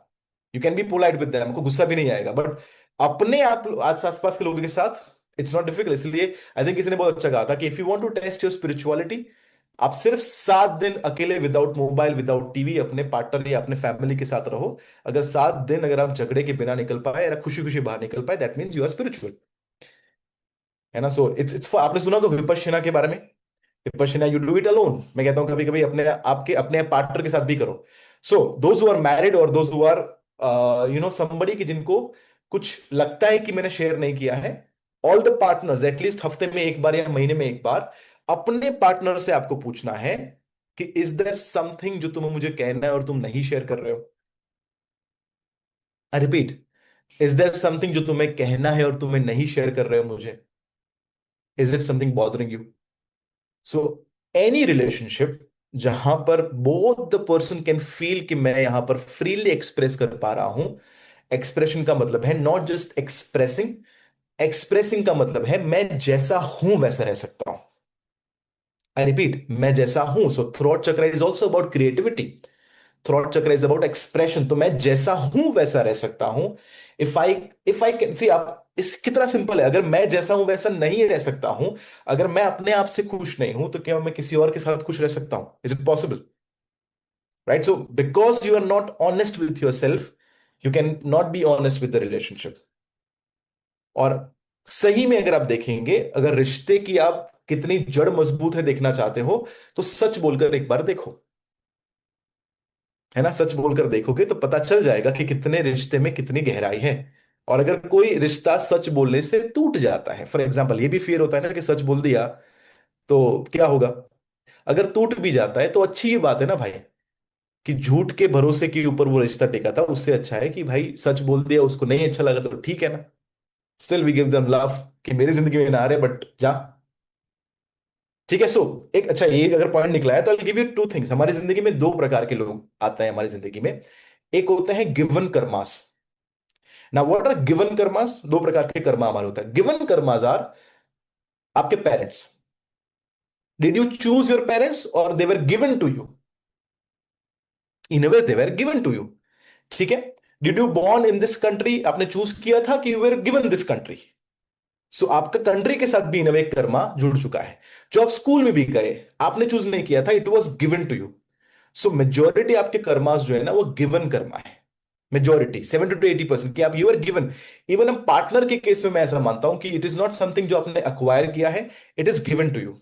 You can be polite with them, को गुस्सा भी नहीं आएगा, बट अपने आप आज आसपास के लोगों के साथ इट्स नॉट डिफिकल्ट। इसलिए आई थिंक किसी ने बहुत अच्छा कहा था कि if you want to test your spirituality, आप सिर्फ 7 दिन अकेले विदाउट मोबाइल विदाउट टीवी अपने पार्टनर या अपने फैमिली के साथ रहो। अगर 7 दिन अगर आप झगड़े के बिना निकल पाए या खुशी खुशी बाहर निकल पाए, that means you are spiritual. है ना? सो इट्स आपने सुना होगा विपश्यना के बारे में। Vipassana, you do it alone, मैं कहता हूं कभी कभी अपने आपके अपने पार्टनर के साथ भी करो। So those who are married और दोज हु आर समबडी की जिनको कुछ लगता है कि मैंने शेयर नहीं किया है, ऑल द पार्टनर्स एटलीस्ट हफ्ते में एक बार या महीने में एक बार अपने पार्टनर से आपको पूछना है कि इज देयर समथिंग जो तुम्हें मुझे कहना है और तुम नहीं शेयर कर रहे हो। I repeat, is there something जो तुम्हें कहना है और तुम्हें नहीं शेयर कर रहे हो मुझे? Is it something bothering you? So any relationship जहां पर both the person can feel कि मैं यहां पर फ्रीली एक्सप्रेस कर पा रहा हूं। एक्सप्रेशन का मतलब है नॉट जस्ट एक्सप्रेसिंग, एक्सप्रेसिंग का मतलब है मैं जैसा हूं वैसा रह सकता हूं। आई रिपीट, मैं जैसा हूं। सो थ्रॉट चक्र is also about creativity, throat चक्र इज अबाउट एक्सप्रेशन। तो मैं जैसा हूं वैसा रह सकता हूं। इफ आई कैन सी, आप इस कितना सिंपल है, अगर मैं जैसा हूं वैसा नहीं रह सकता हूं, अगर मैं अपने आप से खुश नहीं हूं, तो क्या मैं किसी और के साथ खुश रह सकता हूं? Is it possible? Right, so because you are not honest with yourself, you can not be honest with the relationship. और सही में अगर आप देखेंगे, अगर रिश्ते की आप कितनी जड़ मजबूत है देखना चाहते हो, तो सच बोलकर एक बार देखो। है ना? सच बोलकर देखोगे तो पता चल जाएगा कि कितने रिश्ते में कितनी गहराई है। और अगर कोई रिश्ता सच बोलने से टूट जाता है, फॉर एग्जाम्पल ये भी फियर होता है ना कि सच बोल दिया तो क्या होगा। अगर टूट भी जाता है तो अच्छी ही बात है ना भाई, कि झूठ के भरोसे के ऊपर वो रिश्ता टिका था, उससे अच्छा है कि भाई सच बोल दिया, उसको नहीं अच्छा लगा तो ठीक है ना, still we give them love, कि मेरी जिंदगी में ना आ रहे बट जा। ठीक है। सो एक अच्छा ये अगर पॉइंट निकला है तो आई गिव यू टू थिंग्स। हमारी जिंदगी में दो प्रकार के लोग आते हैं हमारी जिंदगी में। एक होते हैं गिवन कर्मास। ना व्हाट आर गिवन कर्मास? दो प्रकार के कर्मा हमारे होता है। गिवन कर्मास आर आपके parents. Did you choose your parents और they were given to you? In a way they were given to you. ठीक है। Did you born in this country? आपने चूज किया था कि you were given this country. सो आपका कंट्री के साथ भी इन अ वे कर्मा जुड़ चुका है। जो आप स्कूल में भी गए, आपने चूज नहीं किया था, it was given to you. So majority आपके कर्मास जो है ना वो गिवन कर्मा है। मेजोरिटी 70 to 80% कि आप यू आर गिवन। इवन हम पार्टनर के केस में मैं ऐसा मानता हूं कि इट इज नॉट समथिंग जो आपने अक्वायर किया है, it is given to you.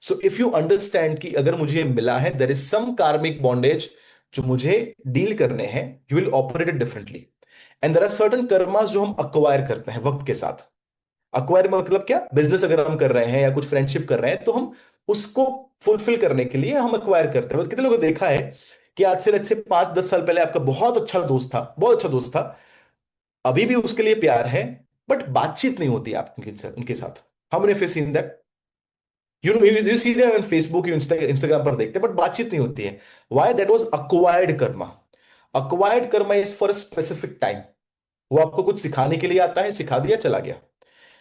So if you understand कि अगर मुझे मिला है, there is some karmic bondage जो मुझे डील करने हैं, you will operate it differently. And there are certain karmas जो हम अक्वायर करते हैं वक्त के साथ। अक्वायर मतलब क्या, बिजनेस अगर हम कर रहे हैं या कुछ फ्रेंडशिप कर रहे हैं, तो हम उसको फुलफिल करने के लिए हम अक्वायर करते हैं। कितने लोगों ने देखा है कि आज से let's say 5-10 साल पहले आपका बहुत अच्छा दोस्त था, बहुत अच्छा दोस्त था, अभी भी उसके लिए प्यार है, बट बातचीत नहीं होती आप उनके साथ। हम ने face in that, you see them on Facebook, you Instagram पर देखते हैं, बट बातचीत नहीं होती है। Why? That was acquired Karma. Acquired Karma is for a specific time. वो आपको कुछ सिखाने के लिए आता है, सिखा दिया, चला गया।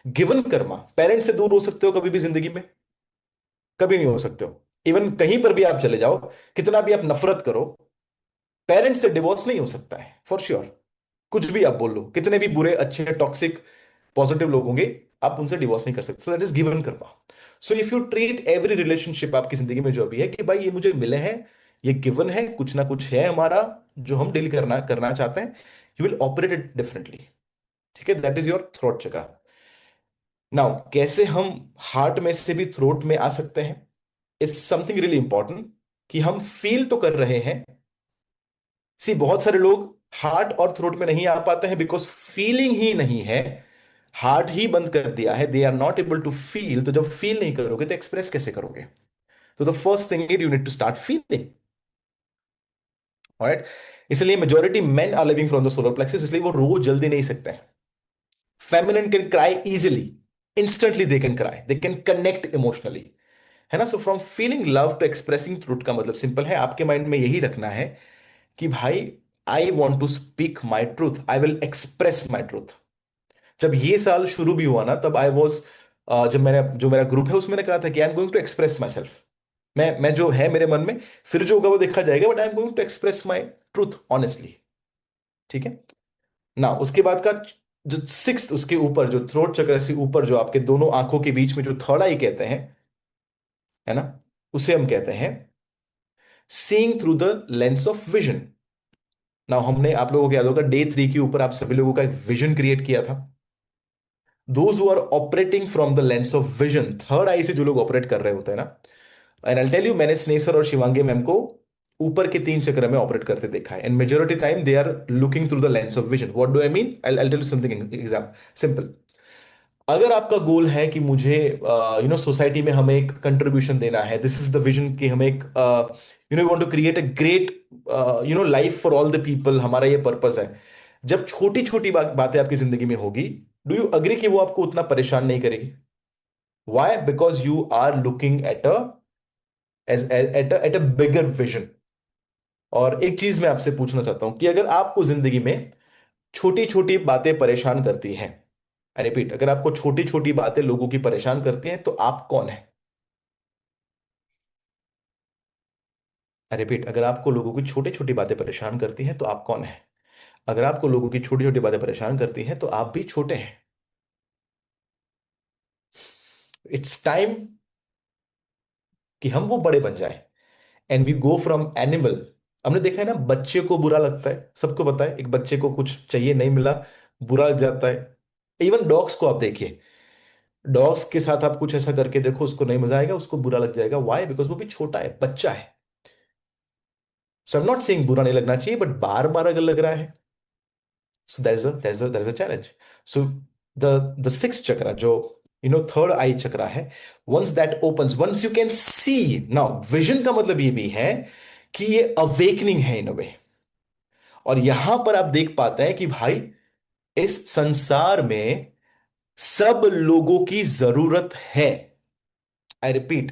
गिवन कर्मा, पेरेंट्स से दूर हो सकते हो कभी भी जिंदगी में, कभी नहीं हो सकते हो। इवन कहीं पर भी आप चले जाओ, कितना भी आप नफरत करो, पेरेंट्स से डिवोर्स नहीं हो सकता है फॉर श्योर। कुछ भी आप बोल लो, कितने भी बुरे अच्छे टॉक्सिक पॉजिटिव लोग होंगे, आप उनसे डिवोर्स नहीं कर सकते। सो that is given Karma. So if you treat every relationship आपकी जिंदगी में जो भी है कि भाई ये मुझे मिले हैं, ये गिवन है, कुछ ना कुछ है हमारा जो हम डील करना करना चाहते हैं, you will operate it differently. ठीक है, दैट इज योर थ्रोट चक्र। नाउ कैसे हम हार्ट में से भी थ्रोट में आ सकते हैं, इज समथिंग रियली इंपॉर्टेंट। कि हम फील तो कर रहे हैं। सी बहुत सारे लोग हार्ट और थ्रोट में नहीं आ पाते हैं बिकॉज फीलिंग ही नहीं है। हार्ट ही बंद कर दिया है, they are not able to feel. तो जब फील नहीं करोगे तो एक्सप्रेस कैसे करोगे? तो the first thing is you need to start feeling. Alright. इसलिए majority men are living from the solar plexus, इसलिए वो रो जल्दी नहीं सकते हैं। Feminine can cry easily, instantly they can cry, they can connect emotionally. है ना? So from feeling love to expressing truth का मतलब सिंपल है, आपके माइंड में यही रखना है कि भाई I want to speak my truth, I will express my truth. जब ये साल शुरू भी हुआ ना, तब आई वॉज, जब मैंने, जो मेरा ग्रुप है उसमें कहा था कि I am going to express myself. मैं जो है मेरे मन में, फिर जो होगा वो देखा जाएगा, but I am going to express my truth honestly. ठीक है ना? उसके बाद का जो सिक्स, उसके ऊपर जो थ्रोट चक्र से ऊपर, जो आपके दोनों आंखों के बीच में जो थर्ड आई कहते हैं, है ना, उसे हम कहते हैं seeing through the lens of vision. ना हमने, आप लोगों को याद होगा डे 3 के ऊपर आप सभी लोगों का एक विजन क्रिएट किया था। Those who are operating from the lens of vision, third eye से जो लोग ऑपरेट कर रहे होते हैं ना, एंड आई टेल यू, मैंने स्नेह सर और शिवांगी मैम को ऊपर के 3 चक्र में ऑपरेट करते देखा है, and majority time they are looking through the lens of vision. What do I mean? I tell you something example. अगर आपका गोल है कि मुझे सोसाइटी में हमें एक कंट्रीब्यूशन देना है, दिस इज द विजन कि हमें एक want to create a great life for all the people, हमारा ये पर्पस है। जब छोटी छोटी बातें आपकी जिंदगी में होगी, डू यू अग्री कि वो आपको उतना परेशान नहीं करेगी? Why? Because you are looking at a at a bigger vision. और एक चीज मैं आपसे पूछना चाहता हूं कि अगर आपको जिंदगी में छोटी छोटी बातें परेशान करती हैं, आई रिपीट, अगर आपको छोटी छोटी बातें लोगों की परेशान करती हैं, तो आप कौन है? आई रिपीट, अगर आपको लोगों की छोटी छोटी बातें परेशान करती हैं, तो आप कौन है? अगर आपको लोगों की छोटी छोटी बातें परेशान करती हैं, तो आप भी छोटे हैं। इट्स टाइम कि हम वो बड़े बन जाएं, and we go from animal. हमने देखा है ना, बच्चे को बुरा लगता है, सबको पता है, एक बच्चे को कुछ चाहिए नहीं मिला, बुरा लग जाता है। इवन डॉग्स को आप देखिए, डॉग्स के साथ आप कुछ ऐसा करके देखो, उसको नहीं मजा आएगा, उसको बुरा लग जाएगा। वाई? बिकॉज वो भी छोटा है, बच्चा है। So I am not saying बुरा नहीं लगना चाहिए, बट बार बार अगर लग रहा है, so there is a challenge. So the sixth chakra, जो थर्ड आई चक्रा है, once that opens, once you can see, now vision का मतलब ये भी है कि ये अवेकनिंग है इन अ वे। और यहां पर आप देख पाते हैं कि भाई इस संसार में सब लोगों की जरूरत है। I repeat,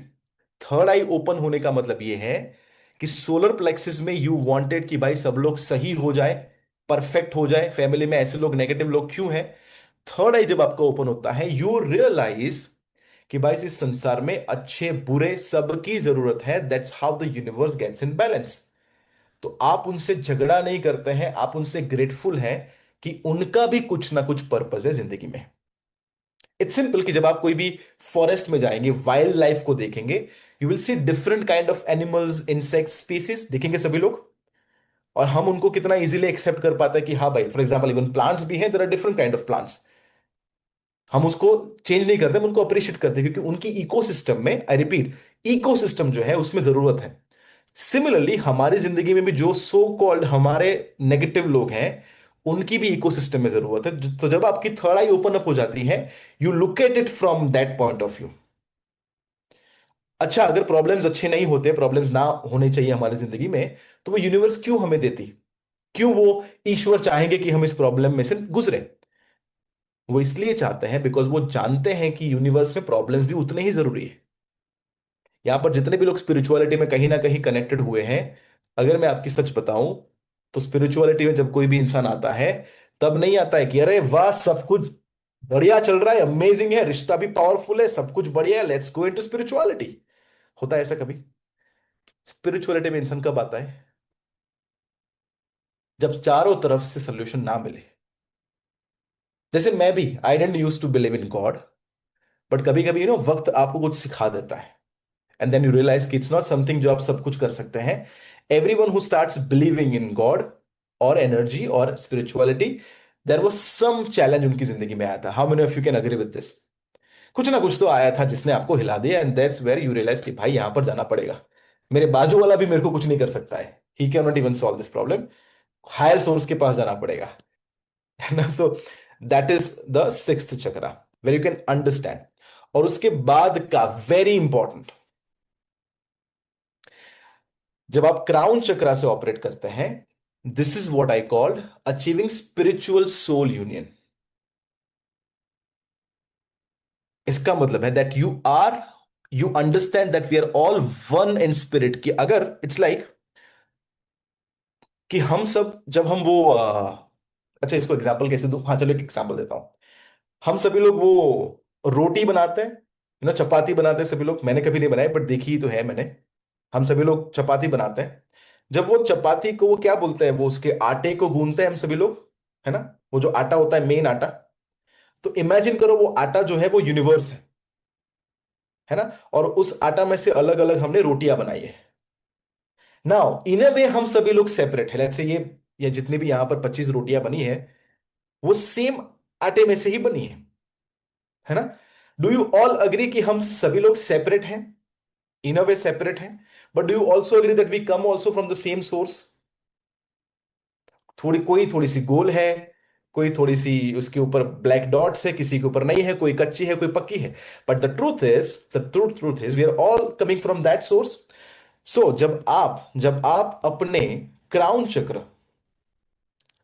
third I open होने का मतलब यह है कि सोलर प्लेक्सिस में यू वांटेड कि भाई सब लोग सही हो जाए, परफेक्ट हो जाए, फैमिली में ऐसे लोग, नेगेटिव लोग क्यों हैं? थर्ड आई जब आपका ओपन होता है, यू रियलाइज कि भाई इस संसार में अच्छे बुरे सबकी जरूरत है। That's how the universe gets in balance. तो आप उनसे झगड़ा नहीं करते हैं, आप उनसे ग्रेटफुल हैं कि उनका भी कुछ ना कुछ पर्पस है जिंदगी में। इट्स सिंपल कि जब आप कोई भी फॉरेस्ट में जाएंगे, वाइल्ड लाइफ को देखेंगे, you will C different kind of animals, insects, species दिखेंगे सभी लोग। और हम उनको कितना इजीली एक्सेप्ट कर पाते हैं कि हाँ भाई, फॉर एग्जांपल इवन प्लांट्स भी हैं, there are different kind of plants. हम उसको चेंज नहीं करते, हम उनको अप्रिशिएट करते हैं क्योंकि उनकी इकोसिस्टम में, आई रिपीट, इकोसिस्टम जो है उसमें जरूरत है। सिमिलरली हमारी जिंदगी में भी जो सो कॉल्ड हमारे नेगेटिव लोग हैं, उनकी भी इकोसिस्टम में जरूरत है। तो जब आपकी थर्ड आई ओपन अप हो जाती है, you look at it from that point of view. अच्छा, अगर प्रॉब्लम्स अच्छे नहीं होते, प्रॉब्लम्स ना होने चाहिए हमारी जिंदगी में, तो वो यूनिवर्स क्यों हमें देती? क्यों वो ईश्वर चाहेंगे कि हम इस प्रॉब्लम में से गुजरे? वो इसलिए चाहते हैं बिकॉज वो जानते हैं कि यूनिवर्स में प्रॉब्लम्स भी उतने ही जरूरी है। यहां पर जितने भी लोग स्पिरिचुअलिटी में कहीं ना कहीं कनेक्टेड हुए हैं, अगर मैं आपकी सच बताऊं, तो स्पिरिचुअलिटी में जब कोई भी इंसान आता है, तब नहीं आता है कि अरे वाह सब कुछ बढ़िया चल रहा है, अमेजिंग है, रिश्ता भी पावरफुल है, सब कुछ बढ़िया है, लेट्स गो इनटू स्पिरिचुअलिटी। होता है ऐसा कभी? स्पिरिचुअलिटी में इंसान कब आता है? जब चारों तरफ से सोल्यूशन ना मिले। जैसे मैं भी, I didn't use to believe in God, but कभी कभी वक्त आपको कुछ सिखा देता है, एंड देन यू रियलाइज कि इट्स नॉट समथिंग जो आप सब कुछ कर सकते हैं। Everyone who starts believing in God और एनर्जी और spirituality, there was some challenge उनकी जिंदगी में आया था। How many of you can agree with this? कुछ ना कुछ तो आया था जिसने आपको हिला दिया, and that's where you realise कि भाई यहां पर जाना पड़ेगा। मेरे बाजू वाला भी मेरे को कुछ नहीं कर सकता है, he can not even solve this problem, higher source के पास जाना पड़ेगा। है ना? So that is the sixth chakra, where you can understand. और उसके बाद का वेरी इंपॉर्टेंट, जब आप क्राउन चक्रा से ऑपरेट करते हैं, this is what I called achieving spiritual soul union. इसका मतलब है that you understand that we are all one in spirit. कि अगर इट्स लाइक कि हम सब जब हम वो अच्छा, इसको एग्जांपल कैसे दूं? हाँ चलो, एक एग्जांपल देता हूं। हम सभी लोग वो रोटी बनाते हैं, चपाती बनाते हैं सभी लोग। मैंने कभी नहीं बनाई, बट देखी तो है मैंने। हम सभी लोग चपाती बनाते हैं। जब वो चपाती को वो क्या बोलते हैं, वो उसके आटे को गूंदते हैं हम सभी लोग, है ना? वो जो आटा होता है, मेन आटा। तो इमेजिन करो वो आटा जो है वो यूनिवर्स है ना? और उस आटा में से अलग अलग हमने रोटियां बनाई है। नाउ इन अ वे हम सभी लोग सेपरेट है। लेट्स से ये जितनी भी यहां पर 25 रोटियां बनी है, वो सेम आटे में से ही बनी है ना? डू यू ऑल अग्री कि हम सभी लोग सेपरेट हैं? इन अ वे सेपरेट हैं, but do you also agree that we come also from the same source? कोई थोड़ी सी गोल है, कोई थोड़ी सी उसके ऊपर ब्लैक डॉट्स है, किसी के ऊपर नहीं है, कोई कच्ची है, कोई पक्की है। But the truth is we are all coming from that source. So जब आप अपने क्राउन चक्र,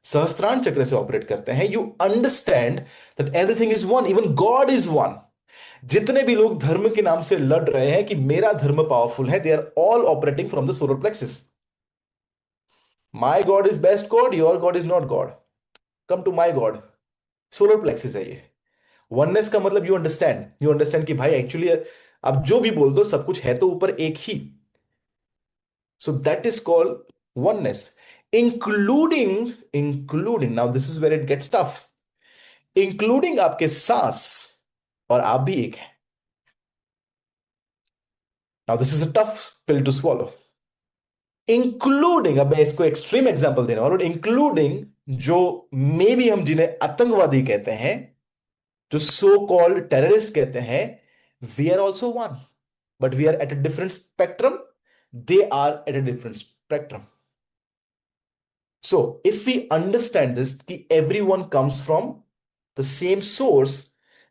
सहस्त्रांश चक्र से ऑपरेट करते हैं, you understand that everything is one, even God is one. जितने भी लोग धर्म के नाम से लड़ रहे हैं कि मेरा धर्म पावरफुल है, they are all operating from the solar plexus. My god is best god, your god is not god, come to my god. Solar plexus है ये। वननेस का मतलब यू अंडरस्टैंड कि भाई एक्चुअली आप जो भी बोल दो, सब कुछ है तो ऊपर एक ही। So that is called oneness. Including now this is where it gets tough, including आपके सांस, और आप भी एक है। Now this is a tough pill to swallow. Including, अब मैं इसको एक्सट्रीम एग्जांपल दे रहा हूं, इंक्लूडिंग जो मे बी हम जिन्हें आतंकवादी कहते हैं, जो सो कॉल्ड टेररिस्ट कहते हैं, we are also one, but we are at a different spectrum, they are at a different spectrum. So if we understand this कि every one comes from the same source.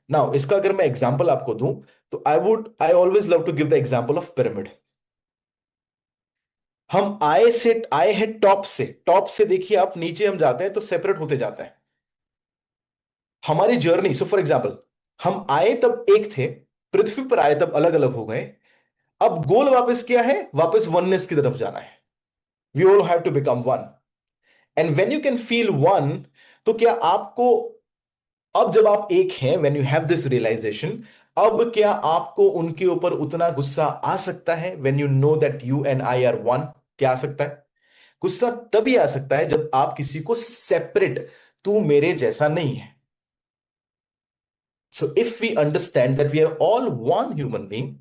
Now इसका अगर मैं एग्जाम्पल आपको दूं, तो I always love to give the example of pyramid. हम आए हैं टॉप से देखिए, आप नीचे हम जाते हैं तो सेपरेट होते जाते हैं हमारी जर्नी। सो फॉर एग्जाम्पल, हम आए तब एक थे, पृथ्वी पर आए तब अलग अलग हो गए। अब गोल वापस क्या है? वापस वननेस की तरफ जाना है। We all have to become one, and when you can feel one, तो क्या आपको, अब जब आप एक हैं, when you have this realization, अब क्या आपको उनके ऊपर उतना गुस्सा आ सकता है? When you know that you and I R one, क्या आ सकता है? गुस्सा तभी आ सकता है जब आप किसी को सेपरेट, तू मेरे जैसा नहीं है। So if we understand that we are all one human being,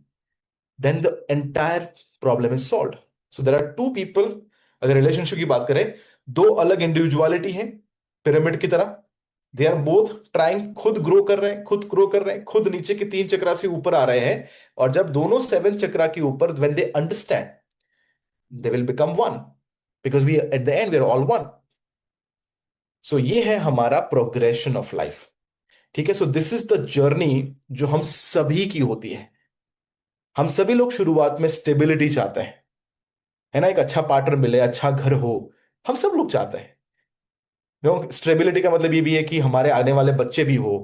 then the entire problem is solve. So there are two people, अगर रिलेशनशिप की बात करें, दो अलग इंडिविजुअलिटी है, पिरामिड की तरह। दे आर बोथ ट्राइंग, खुद ग्रो कर रहे हैं, खुद ग्रो कर रहे हैं, खुद नीचे के 3 चक्रा से ऊपर आ रहे हैं। और जब दोनों 7 चक्रा के ऊपर, when they understand they will become one, because we at the end we are all one. So ये है हमारा प्रोग्रेशन ऑफ लाइफ. ठीक है, so this is the journey जो हम सभी की होती है. हम सभी लोग शुरुआत में स्टेबिलिटी चाहते हैं, है ना, एक अच्छा पार्टनर मिले, अच्छा घर हो. हम सब लोग चाहते हैं. स्टेबिलिटी का मतलब ये भी है कि हमारे आने वाले बच्चे भी हो.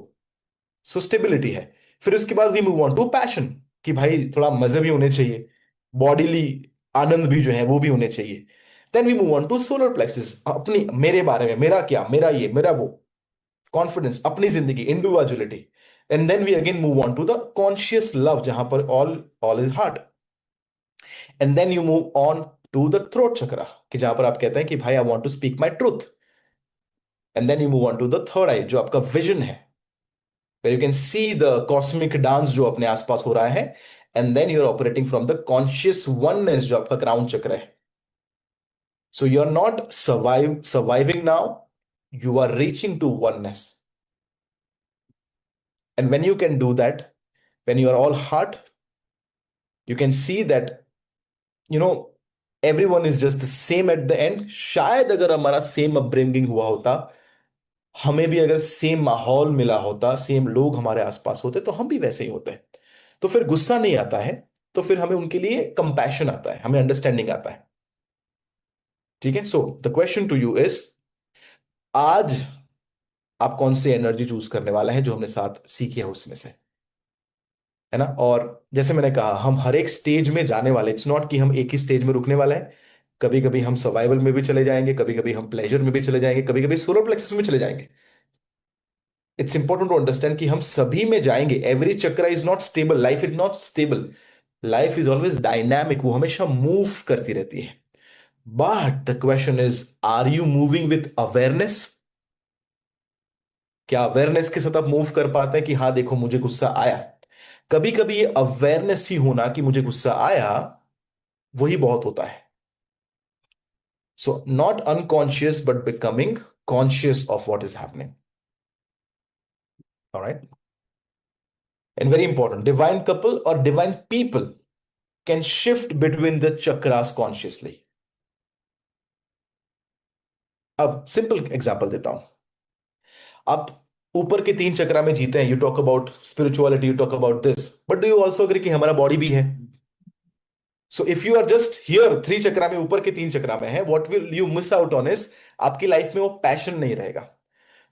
सो स्टेबिलिटी है. फिर उसके बाद we move on to passion, कि भाई थोड़ा मजे भी होने चाहिए, बॉडीली आनंद भी जो है वो भी होने चाहिए. Then we move on to solar plexus, अपनी, मेरे बारे में, मेरा क्या, मेरा ये, मेरा वो, कॉन्फिडेंस, अपनी जिंदगी, individuality. And then we again move on to the conscious love, जहां पर all all is heart. And then you move on to the throat chakra, कि जहां पर आप कहते हैं कि भाई I want to speak my truth. And then you move on to the third eye, जो आपका विजन है, where you can see the cosmic dance जो अपने आसपास हो रहा है. And then you are operating from the conscious oneness, जो आपका क्राउन चक्र है. So you are not surviving now, you are reaching to oneness. And when you can do that, when you are all heart, you can see that, you know, everyone is just the same at the end. शायद अगर हमारा सेम अपब्रिंगिंग हुआ होता, हमें भी अगर सेम माहौल मिला होता, सेम लोग हमारे आसपास होते, तो हम भी वैसे ही होते. तो फिर गुस्सा नहीं आता है, तो फिर हमें उनके लिए कंपैशन आता है, हमें अंडरस्टैंडिंग आता है. ठीक है, so the question to you is, आज आप कौन सी एनर्जी चूज करने वाला है जो हमने साथ सीखी है उसमें से, है ना. और जैसे मैंने कहा, हम हर एक स्टेज में जाने वाले, इट्स नॉट कि हम एक ही स्टेज में रुकने वाले हैं. कभी कभी हम सर्वाइवल में भी चले जाएंगे, कभी कभी हम प्लेजर में भी चले जाएंगे, कभी कभी सोलर प्लेक्सस में चले जाएंगे. इट्स इंपॉर्टेंट टू अंडरस्टैंड कि हम सभी में जाएंगे. Every chakra is not stable, life is not stable. Life is always dynamic, वो हमेशा मूव करती रहती है. But the question is, are you moving with awareness? क्या अवेयरनेस के साथ आप मूव कर पाते हैं कि हाँ देखो मुझे गुस्सा आया? कभी कभी ये अवेयरनेस ही होना कि मुझे गुस्सा आया, वही बहुत होता है. So not unconscious but becoming conscious of what is happening. Alright. And very important, divine couple और divine people can shift between the chakras consciously. अब सिंपल एग्जांपल देता हूं. आप ऊपर के तीन चक्रा में जीते हैं, you talk about spirituality, you talk about this, but do you also agree कि हमारा बॉडी भी है? So if you are just here three chakra में, ऊपर के तीन चक्रा में है, what will you miss out on is, आपकी लाइफ में वो पैशन नहीं रहेगा.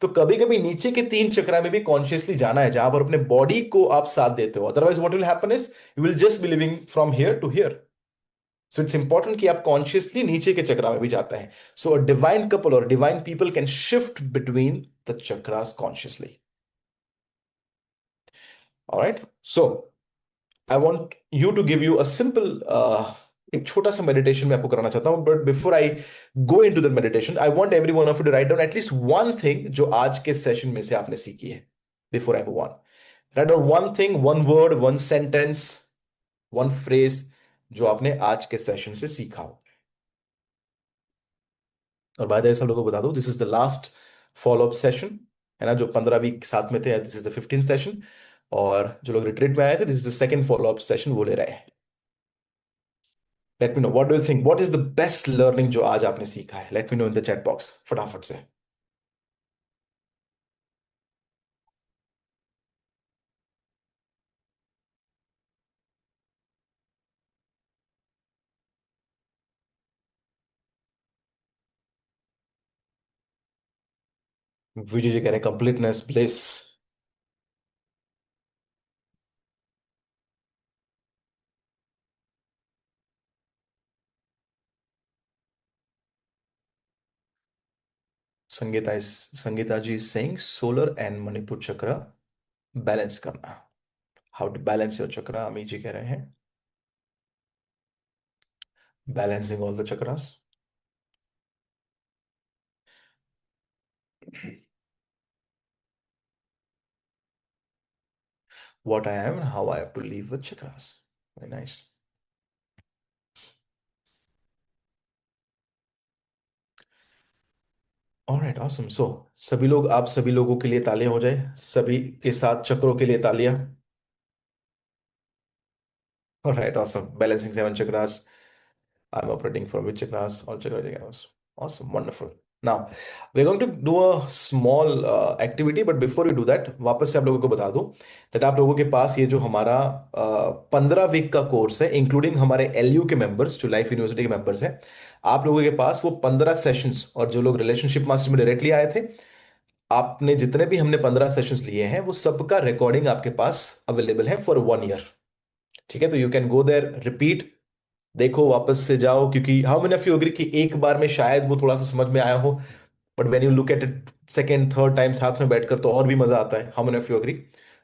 तो कभी कभी नीचे के तीन चक्रा में भी कॉन्शियसली जाना है, जहां पर अपने बॉडी को आप साथ देते हो. Otherwise what will happen is, you will just be living from here to here. So it's important कि आप कॉन्शियसली नीचे के चक्रा में भी जाते हैं. सो अ डिवाइन कपल और divine people can shift between the chakras consciously. Alright. So I want you to give you a simple, एक छोटा सा मेडिटेशन मैं आपको कराना चाहता हूं. But before I go into the meditation, I want every one of you to write down at least one thing जो आज के सेशन में से आपने सीखी है. Before I move on, write down one thing, one word, one sentence, one phrase जो आपने आज के सेशन से सीखा हो. और बाय द वे सब लोगों को बता दूं, this is the last follow up session, है ना. जो 15 वीक साथ में थे, this is the 15th session. और जो लोग रिट्रीट में आए थे, this is the second follow up session वो ले रहे हैं. Let me know what do you think, what is the best learning जो आज आपने सीखा है. Let me know in the chat box फटाफट से. विजय जी कह रहे हैं completeness, bliss. Sangeeta ji saying solar and Manipur chakra balance करना. हाउ टू बैलेंस योर चक्र, अमी जी कह रहे हैं balancing all the chakras. What I am and how I have to live with chakras. Very nice. Alright, awesome. So, सभी लोग, आप सभी लोगों के लिए तालियां हो जाए, सभी के साथ चक्रों के लिए तालियां. Alright, awesome. Balancing 7 chakras. I'm operating from which class? All chakras. Awesome, wonderful. Now we're going to do a small activity, but before we do that, वापस से आप लोगों को बता दूं that आप लोगों के पास ये जो हमारा 15 वीक का कोर्स है, इंक्लूडिंग हमारे एलयू के मेंबर्स जो लाइफ यूनिवर्सिटी के मेंबर्स हैं, आप लोगों के पास वो 15 सेशंस, और जो लोग रिलेशनशिप मास्टर में डायरेक्टली आए थे, आपने जितने भी हमने 15 सेशंस लिए हैं वो सबका रिकॉर्डिंग आपके पास अवेलेबल है फॉर 1 ईयर। ठीक है, तो you can go there, repeat, देखो, वापस से जाओ, क्योंकि how many of you agree कि एक बार में शायद वो थोड़ा सा समझ में आया हो, but when you look at it second third time साथ में बैठकर तो और भी मजा आता है। How many of you agree?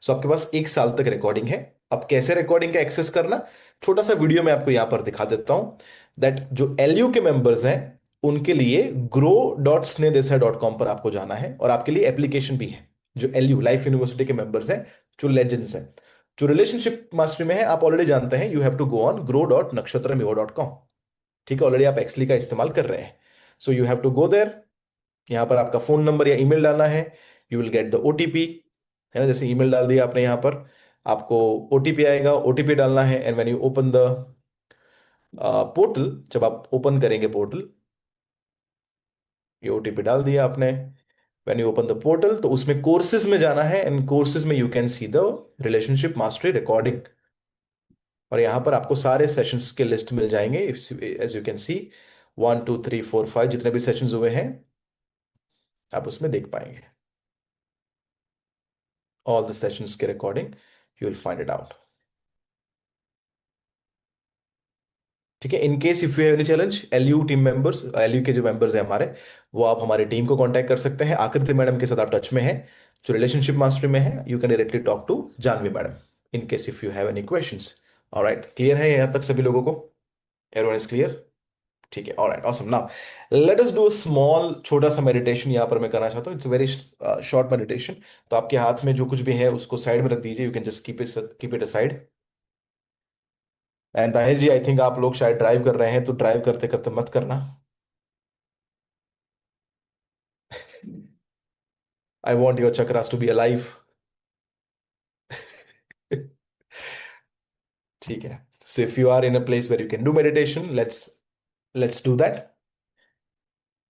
So आपके पास 1 साल तक रिकॉर्डिंग है। अब कैसे रिकॉर्डिंग का एक्सेस करना, छोटा सा वीडियो मैं आपको यहां पर दिखा देता हूं। दैट जो एलयू के मेंबर्स हैं उनके लिए grow.snehdesaii.com पर आपको जाना है, और आपके लिए एप्लीकेशन भी है। जो एलयू लाइफ यूनिवर्सिटी के मेंबर्स हैं, जो लेजेंड्स हैं, जो रिलेशनशिप मास्टरी में है, आप ऑलरेडी जानते हैं, you have to go on grow.nakshatramivo.com। ठीक है, ऑलरेडी आप एक्सली का इस्तेमाल कर रहे हैं। So you have to go there, यहाँ पर आपका फोन नंबर या ईमेल डालना है। You will get the OTP, है ना, जैसे ईमेल डाल दिया आपने यहाँ पर, आपको ओटीपी आएगा, ओटीपी डालना है। And when you open the portal, जब आप ओपन करेंगे पोर्टल, ये ओटीपी डाल दिया आपने। When you open the portal तो उसमें कोर्सेज में जाना है, एंड कोर्सेज में you can see the relationship mastery recording, और यहाँ पर आपको सारे सेशंस के लिस्ट मिल जाएंगे। एज यू कैन सी 1 2 3 4 5 जितने भी सेशंस हुए हैं आप उसमें देख पाएंगे। ऑल द सेशंस के recording you will find it out. ठीक है, in case if you have any challenge, LU team members, LU के जो मेंबर्स हैं हमारे, वो आप हमारी टीम को कांटेक्ट कर सकते हैं। आकृति मैडम के साथ आप टच में हैं, जो रिलेशनशिप मास्टरी में है, you can directly talk to Janvi madam in case if you have any questions. Alright, clear है यहाँ तक सभी लोगों को? Everyone is clear? ठीक है, alright, awesome. Now let us do small, छोटा सा मेडिटेशन यहाँ पर मैं करना चाहता हूँ। It's very short meditation. तो आपके हाथ में जो कुछ भी है उसको साइड में रख दीजिए, you can just keep it aside. And Tahir ji, I think आप लोग शायद ड्राइव कर रहे हैं, तो ड्राइव करते करते मत करना। I want your chakras to be alive. ठीक है, so if you are in a place where you can do meditation, let's do that.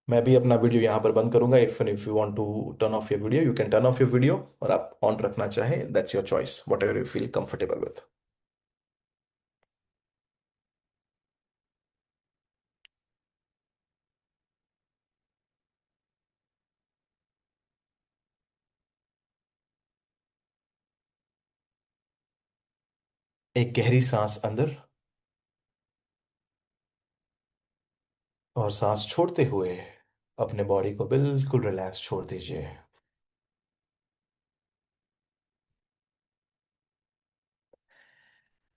मैं भी अपना वीडियो यहाँ पर बंद करूंगा। If you want to turn off your video, you can turn off your video, और आप ऑन रखना चाहें, that's your choice, whatever you feel comfortable with. एक गहरी सांस अंदर, और सांस छोड़ते हुए अपने बॉडी को बिल्कुल रिलैक्स छोड़ दीजिए।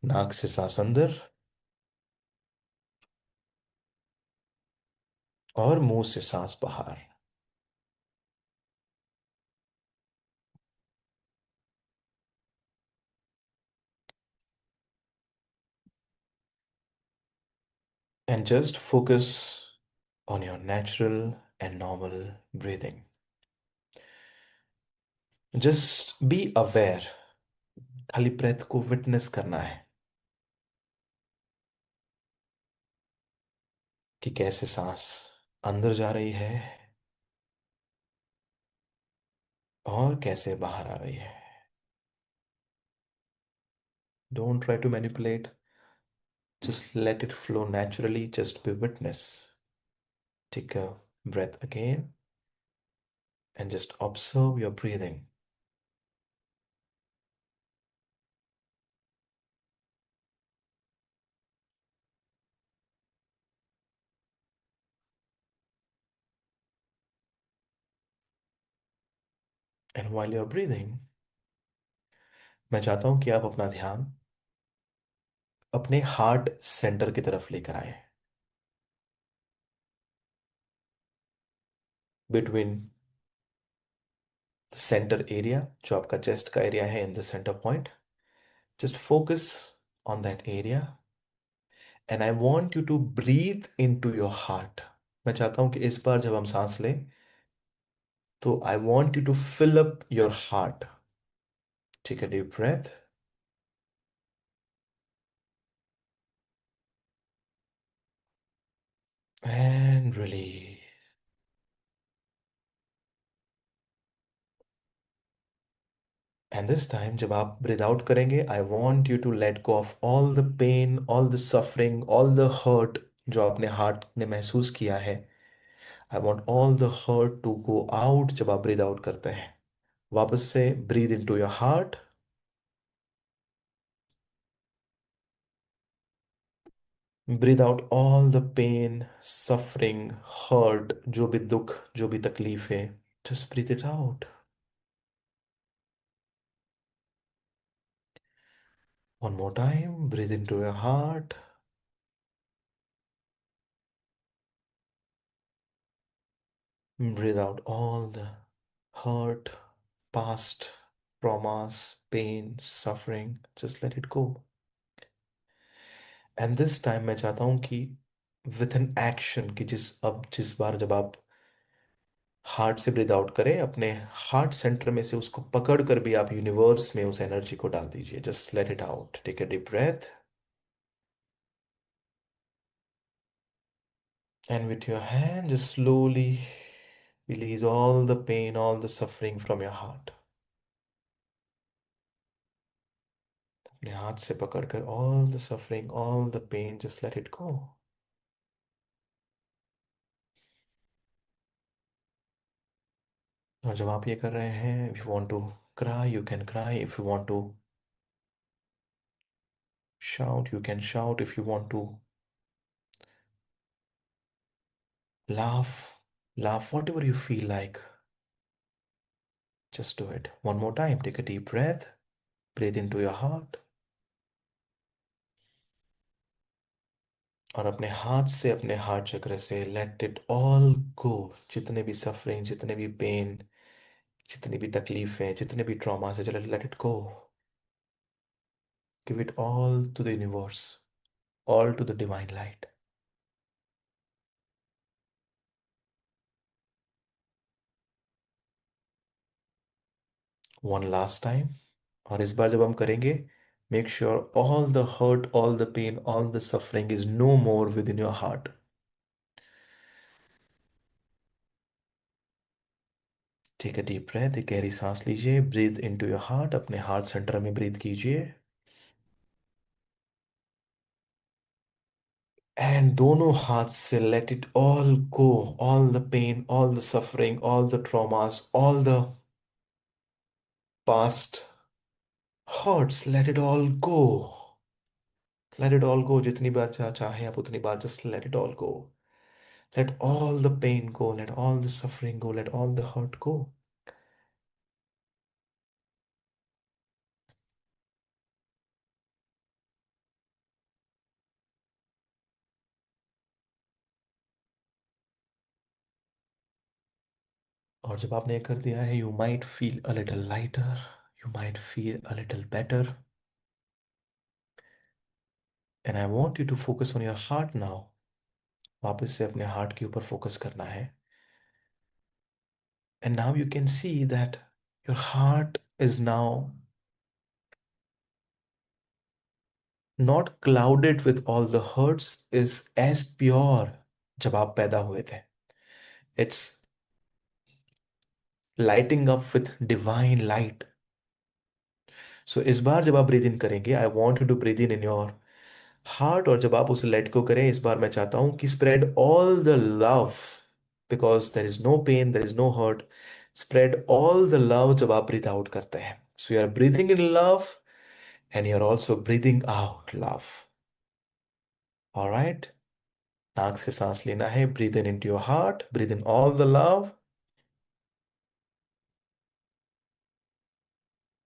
नाक से सांस अंदर, और मुंह से सांस बाहर। And just focus on your natural and normal breathing. Just be aware, खाली ब्रेथ को विटनेस करना है कि कैसे सांस अंदर जा रही है और कैसे बाहर आ रही है। Don't try to manipulate, just let it flow naturally, just be witness. Take a breath again and just observe your breathing. And while you're breathing, मैं चाहता हूं कि आप अपना ध्यान अपने हार्ट सेंटर की तरफ लेकर आए, बिटवीन द सेंटर एरिया, जो आपका चेस्ट का एरिया है, in the center point. Just focus on that area, and I want you to breathe in to your heart. मैं चाहता हूं कि इस बार जब हम सांस लें, तो I want you to fill up your heart. Take a deep breath, and release. And this time जब आप ब्रीद आउट करेंगे, I want you to let go of all the pain, all the suffering, all the hurt जो आपने हार्ट ने महसूस किया है. I want all the hurt to go out जब आप ब्रीद आउट करते हैं. वापस से breathe in to your heart. Breathe out all the pain, suffering, hurt, जो भी दुख, जो भी तकलीफ है. Just breathe it out. One more time. Breathe into your heart. Breathe out all the hurt, past traumas, pain, suffering. Just let it go. And this time मैं चाहता हूं कि विथ एन एक्शन, कि जिस बार जब आप हार्ट से ब्रीद आउट करें, अपने हार्ट सेंटर में से उसको पकड़ कर भी आप यूनिवर्स में उस एनर्जी को डाल दीजिए. Just let it out. Take a deep breath. And with your hand, just slowly release all the pain, all the suffering from your heart. अपने हाथ से पकड़कर all the suffering, all the pain, just let it go. और जब आप ये कर रहे हैं, if you want to cry, you can cry. If you want to shout, you can shout. If you want to laugh, laugh, whatever you feel like, just do it. One more time. Take a deep breath. Breathe into your heart. और अपने हाथ से, अपने हार्ट चक्र से लेट इट ऑल गो. जितने भी सफरिंग, जितने भी पेन, जितनी भी तकलीफें, जितने भी ट्रॉमा से, चले, let it go. Give it all to the universe, all to the divine light. One last time. और इस बार जब हम करेंगे, make sure all the hurt, all the pain, all the suffering is no more within your heart. Take a deep breath. एक गहरी सांस लीजिए. Breathe into your heart. अपने हार्ट सेंटर में ब्रीथ कीजिए. एंड दोनों हाथ से let it all go. All the pain, all the suffering, all the traumas, all the past hurts, let it all go. Let it all go. जितनी बार चाहे आप उतनी बार just let it all go. Let all the pain go, let all the suffering go, let all the hurt go. और जब आपने ये कर दिया है, you might feel a little lighter, you might feel a little better. And I want you to focus on your heart now. वापस से अपने हार्ट के ऊपर फोकस करना है. And now you can see that your heart is now not clouded with all the hurts, is as pure जब आप पैदा हुए थे. It's lighting up with divine light. सो इस बार जब आप ब्रीद इन करेंगे, I want you to breathe in your heart. और जब आप उसे लेट को करें, इस बार मैं चाहता हूं कि spread all the love, because there is no pain, there is no hurt. Spread all the love जब आप ब्रीथ आउट करते हैं. So you are breathing in love and you are also breathing out love. Alright. नाक से सांस लेना है. Breathe in into your heart. Breathe in all the love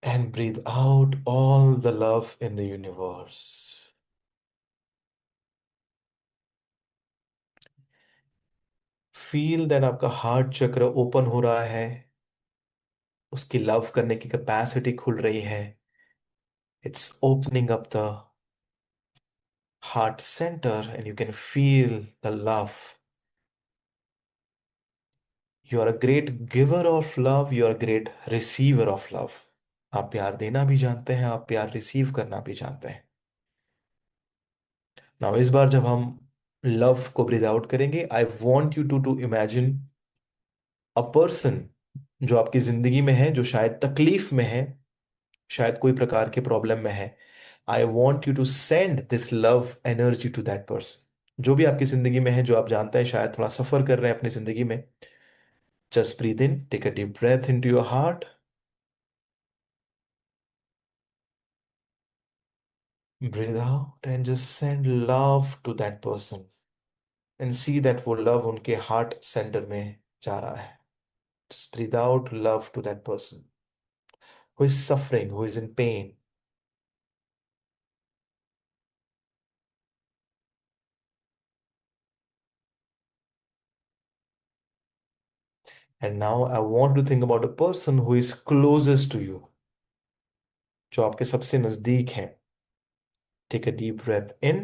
and breathe out all the love in the universe. Feel then आपका हार्ट चक्र ओपन हो रहा है. उसकी लव करने की कैपेसिटी खुल रही है. It's opening up the heart centre and you can feel the love. You are a great giver of love. You are great receiver of love. आप प्यार देना भी जानते हैं, आप प्यार रिसीव करना भी जानते हैं. नाउ इस बार जब हम लव को ब्रीद आउट करेंगे। I want you to imagine a person जो आपकी जिंदगी में है, जो शायद तकलीफ में है, शायद कोई प्रकार के प्रॉब्लम में है। I want you to send this love energy to that person, जो भी आपकी जिंदगी में है, जो आप जानते हैं शायद थोड़ा सफर कर रहे हैं अपनी जिंदगी में। Just breathe in, take a deep breath in to your heart, breathe out and just send love to that person and see that वो लव उनके हार्ट सेंटर में जा रहा है। Just breathe out love to that person who is suffering, who is in pain. And now I want to think about a person who is closest to you, जो आपके सबसे नजदीक है। Take a deep breath in,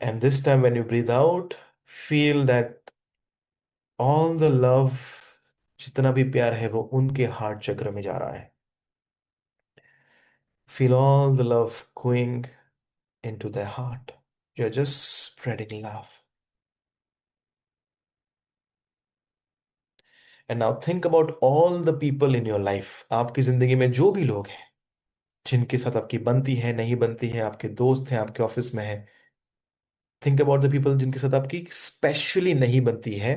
and this time when you breathe out, feel that all the love, जितना भी प्यार है वो उनके हार्ट चक्र में जा रहा है। Feel all the love going into their heart. You're just spreading love. And now think about all the people in your life. आपकी जिंदगी में जो भी लोग हैं, जिनके साथ आपकी बनती है, नहीं बनती है, आपके दोस्त हैं, आपके ऑफिस में है। थिंक अबाउट द पीपल जिनके साथ आपकी स्पेशली नहीं बनती है।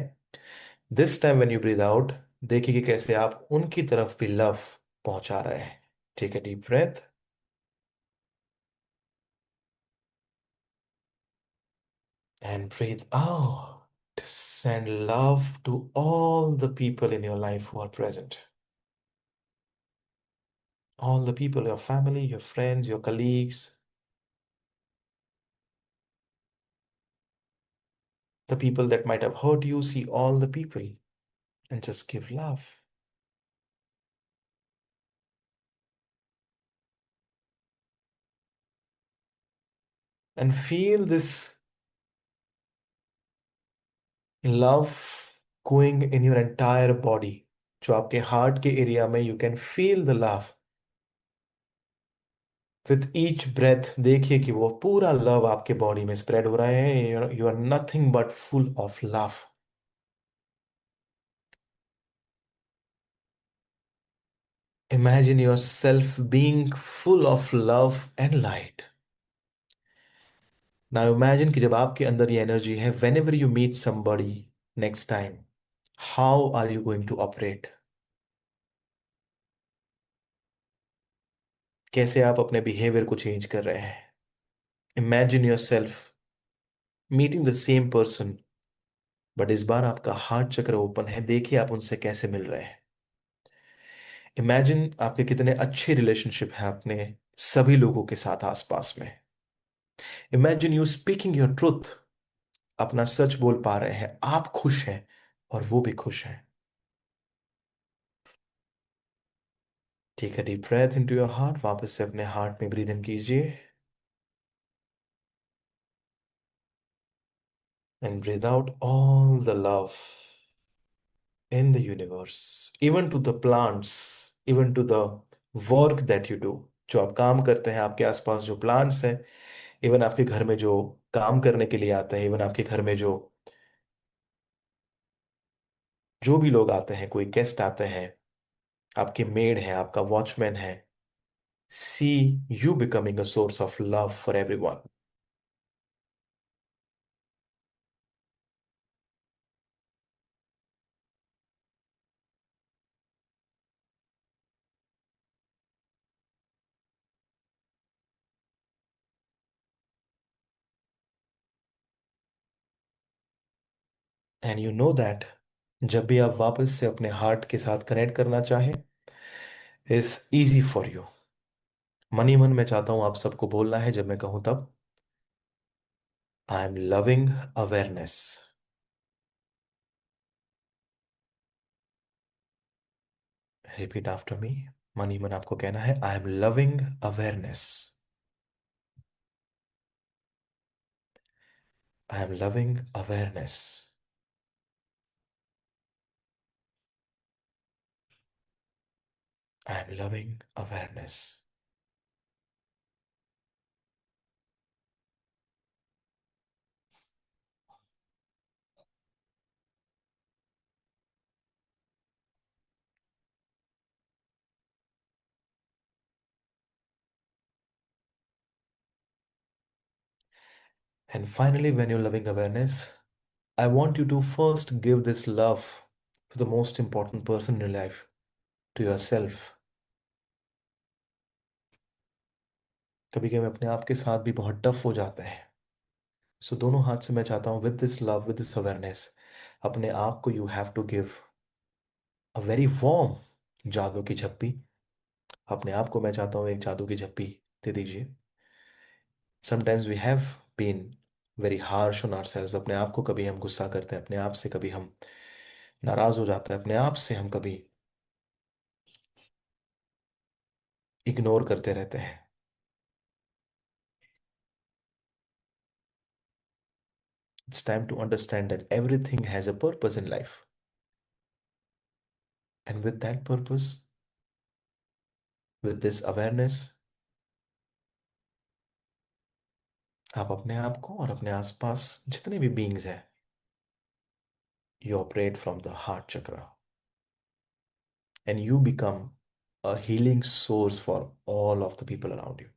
This time when you breathe out, देखिए कि कैसे आप उनकी तरफ भी लव पहुंचा रहे हैं। Take a deep breath and breathe out, send love to all the people in your life who are present, all the people, your family, your friends, your colleagues, the people that might have hurt you. See all the people and just give love. And feel this love going in your entire body, जो आपके हार्ट के एरिया में, you can feel the love with each breath. देखिए कि वो पूरा लव आपके बॉडी में स्प्रेड हो रहा है। You are nothing but full of love. Imagine yourself being full of love and light. Now imagine कि जब आपके अंदर ये एनर्जी है, whenever you meet somebody next time, how are you going to operate? कैसे आप अपने बिहेवियर को चेंज कर रहे हैं? Imagine yourself meeting the same person, but इस बार आपका हार्ट चक्र ओपन है। देखिए आप उनसे कैसे मिल रहे हैं। इमेजिन आपके कितने अच्छे रिलेशनशिप हैं अपने सभी लोगों के साथ आसपास में। Imagine you speaking your truth, अपना सच बोल पा रहे हैं, आप खुश हैं और वो भी खुश हैं। Take a deep breath into your heart, वापस से अपने हार्ट में ब्रीद इन कीजिए and breathe out all the love in the universe, even to the plants, even to the work that you do. जो आप काम करते हैं, आपके आसपास जो प्लांट्स हैं, इवन आपके घर में जो काम करने के लिए आते हैं, इवन आपके घर में जो जो भी लोग आते हैं, कोई गेस्ट आते हैं, आपके मेड है, आपका वॉचमैन है। See you becoming a source of love for everyone. And you know that जब भी आप वापस से अपने हार्ट के साथ कनेक्ट करना चाहें, इज इजी फॉर यू। मन ही मन में चाहता हूं आप सबको बोलना है, जब मैं कहूं तब, आई am loving awareness. Repeat after me. मन ही मन आपको कहना है, I am loving awareness. I am loving awareness. I am loving awareness. And finally, when you're loving awareness, I want you to first give this love to the most important person in your life, to yourself. कभी कभी अपने आप के साथ भी बहुत टफ हो जाता है। सो दोनों हाथ से मैं चाहता हूँ, with this love, with this awareness, अपने आप को you have to give a very warm जादू की झप्पी। अपने आप को मैं चाहता हूँ एक जादू की झप्पी दे दीजिए। Sometimes we have been very harsh on ourselves. अपने आप को कभी हम गुस्सा करते हैं, अपने आप से कभी हम नाराज हो जाते हैं, अपने आप से हम कभी इग्नोर करते रहते हैं। It's time to understand that everything has a purpose in life. And with that purpose, with this awareness, आप अपने आप को और अपने आसपास जितने भी बीइंग्स हैं, you operate from the heart chakra and you become a healing source for all of the people around you.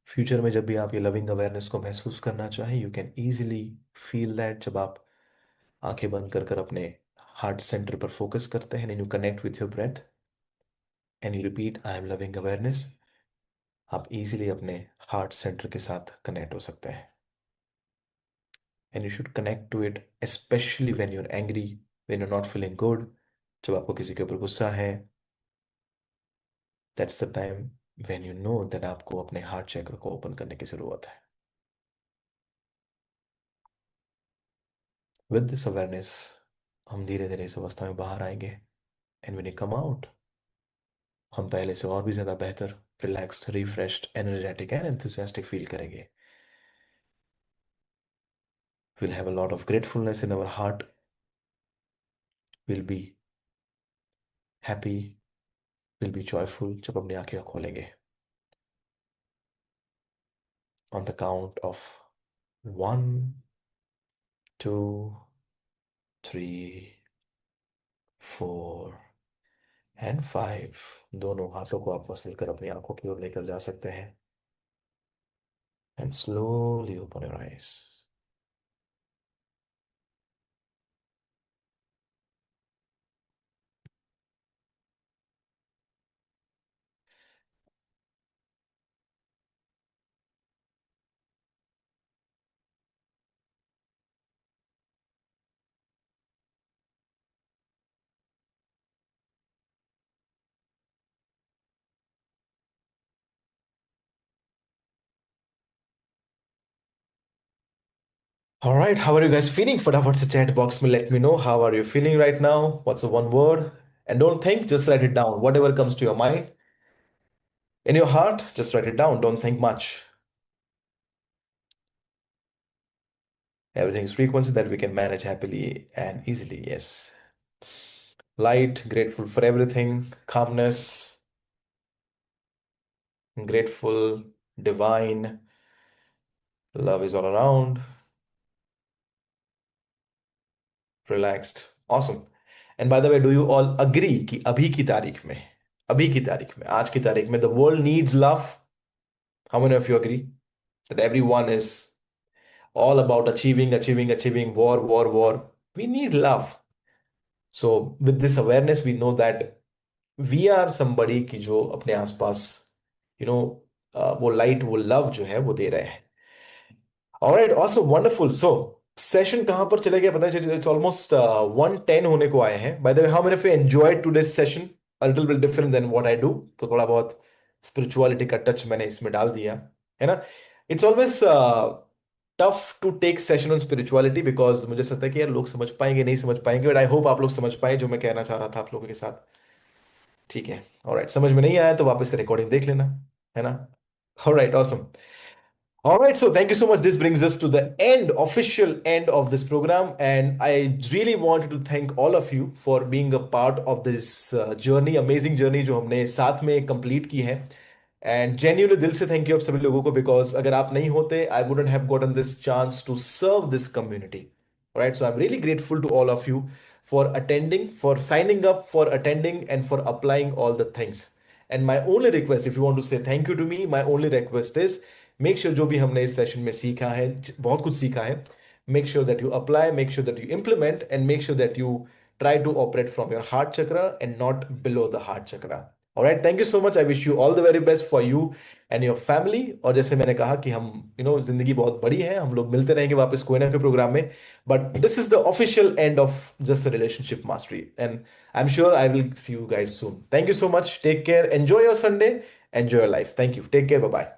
Future में जब भी आप ये लविंग अवेयरनेस को महसूस करना चाहें, you can easily feel that जब आप आंखें बंद कर कर अपने हार्ट सेंटर पर फोकस करते हैं, and you connect with your breath and you repeat I am loving awareness, आप इजीली अपने हार्ट सेंटर के साथ कनेक्ट हो सकते हैं। And you should connect to it specially when you are angry, when you are not feeling good. जब आपको किसी के ऊपर गुस्सा है, that's the time when you know that आपको अपने हार्ट चक्र को ओपन करने की जरूरत है। विद दिस अवेयरनेस हम धीरे धीरे इस अवस्था में बाहर आएंगे, and when you come out, हम पहले से और भी ज्यादा बेहतर, relaxed, refreshed, energetic and enthusiastic feel करेंगे। We'll have a lot of gratefulness in our heart. We'll be happy, we'll be joyful जब अपनी आंखें खोलेंगे। On the count of 1, 2, 3, 4 and 5, दोनों हाथों को आप मसल कर अपनी आंखों की ओर लेकर जा सकते हैं। And slowly open your eyes. All right, how are you guys feeling? फटाफट से chat box में let me know how are you feeling right now. What's the one word? And don't think, just write it down. Whatever comes to your mind, in your heart, just write it down. Don't think much. Everything is frequency that we can manage happily and easily. Yes. Light, grateful for everything, calmness, grateful, divine, love is all around, relaxed. Awesome. And by the way, do you all agree कि अभी की तारीख में, आज की तारीख में, the world needs love? How many of you agree that everyone is all about achieving, war, war, war? We need love. So with this awareness, we know that we are somebody की जो अपने आसपास यू नो वो लाइट, वो लव जो है वो दे रहे हैं। Alright, awesome, wonderful. So session कहां पर चले गए पता है? इट्स ऑलमोस्ट 1:10 होने को आए हैं। By the way, how many of you enjoyed today's session? A little bit different than what I do. तो थोड़ा बहुत स्पिरिचुअलिटी का टच मैंने इसमें डाल दिया है ना। It's always tough to take session on spirituality, because मुझे लगता है कि यार लोग समझ पाएंगे नहीं समझ पाएंगे, बट आई होप आप लोग समझ पाए जो मैं कहना चाह रहा था आप लोगों के साथ। ठीक है, ऑलराइट, समझ में नहीं आया तो वापस से रिकॉर्डिंग देख लेना, है ना। Alright, awesome. Alright, so thank you so much. This brings us to the end, official end of this program. And I really wanted to thank all of you for being a part of this journey, amazing journey जो हमने साथ में complete की है। And genuinely दिल से thank you आप सभी लोगों को, because अगर आप नहीं होते, I wouldn't have gotten this chance to serve this community. All right. So I'm really grateful to all of you for attending, for signing up, for attending, and for applying all the things. And my only request, if you want to say thank you to me, my only request is make sure जो भी हमने इस सेशन में सीखा है, बहुत कुछ सीखा है, make sure that you apply, make sure that you implement, and make sure that you try to operate from your heart chakra and not below the heart chakra. All right. Thank you so much. I wish you all the very best for you and your family. और जैसे मैंने कहा कि हम जिंदगी बहुत बड़ी है, हम लोग मिलते रहेंगे वापस कोई ना कोई प्रोग्राम में, but this is the official end of just relationship mastery and I am sure I will see you guys soon. Thank you so much, take care, enjoy your Sunday, enjoy your life. Thank you, take care, bye bye.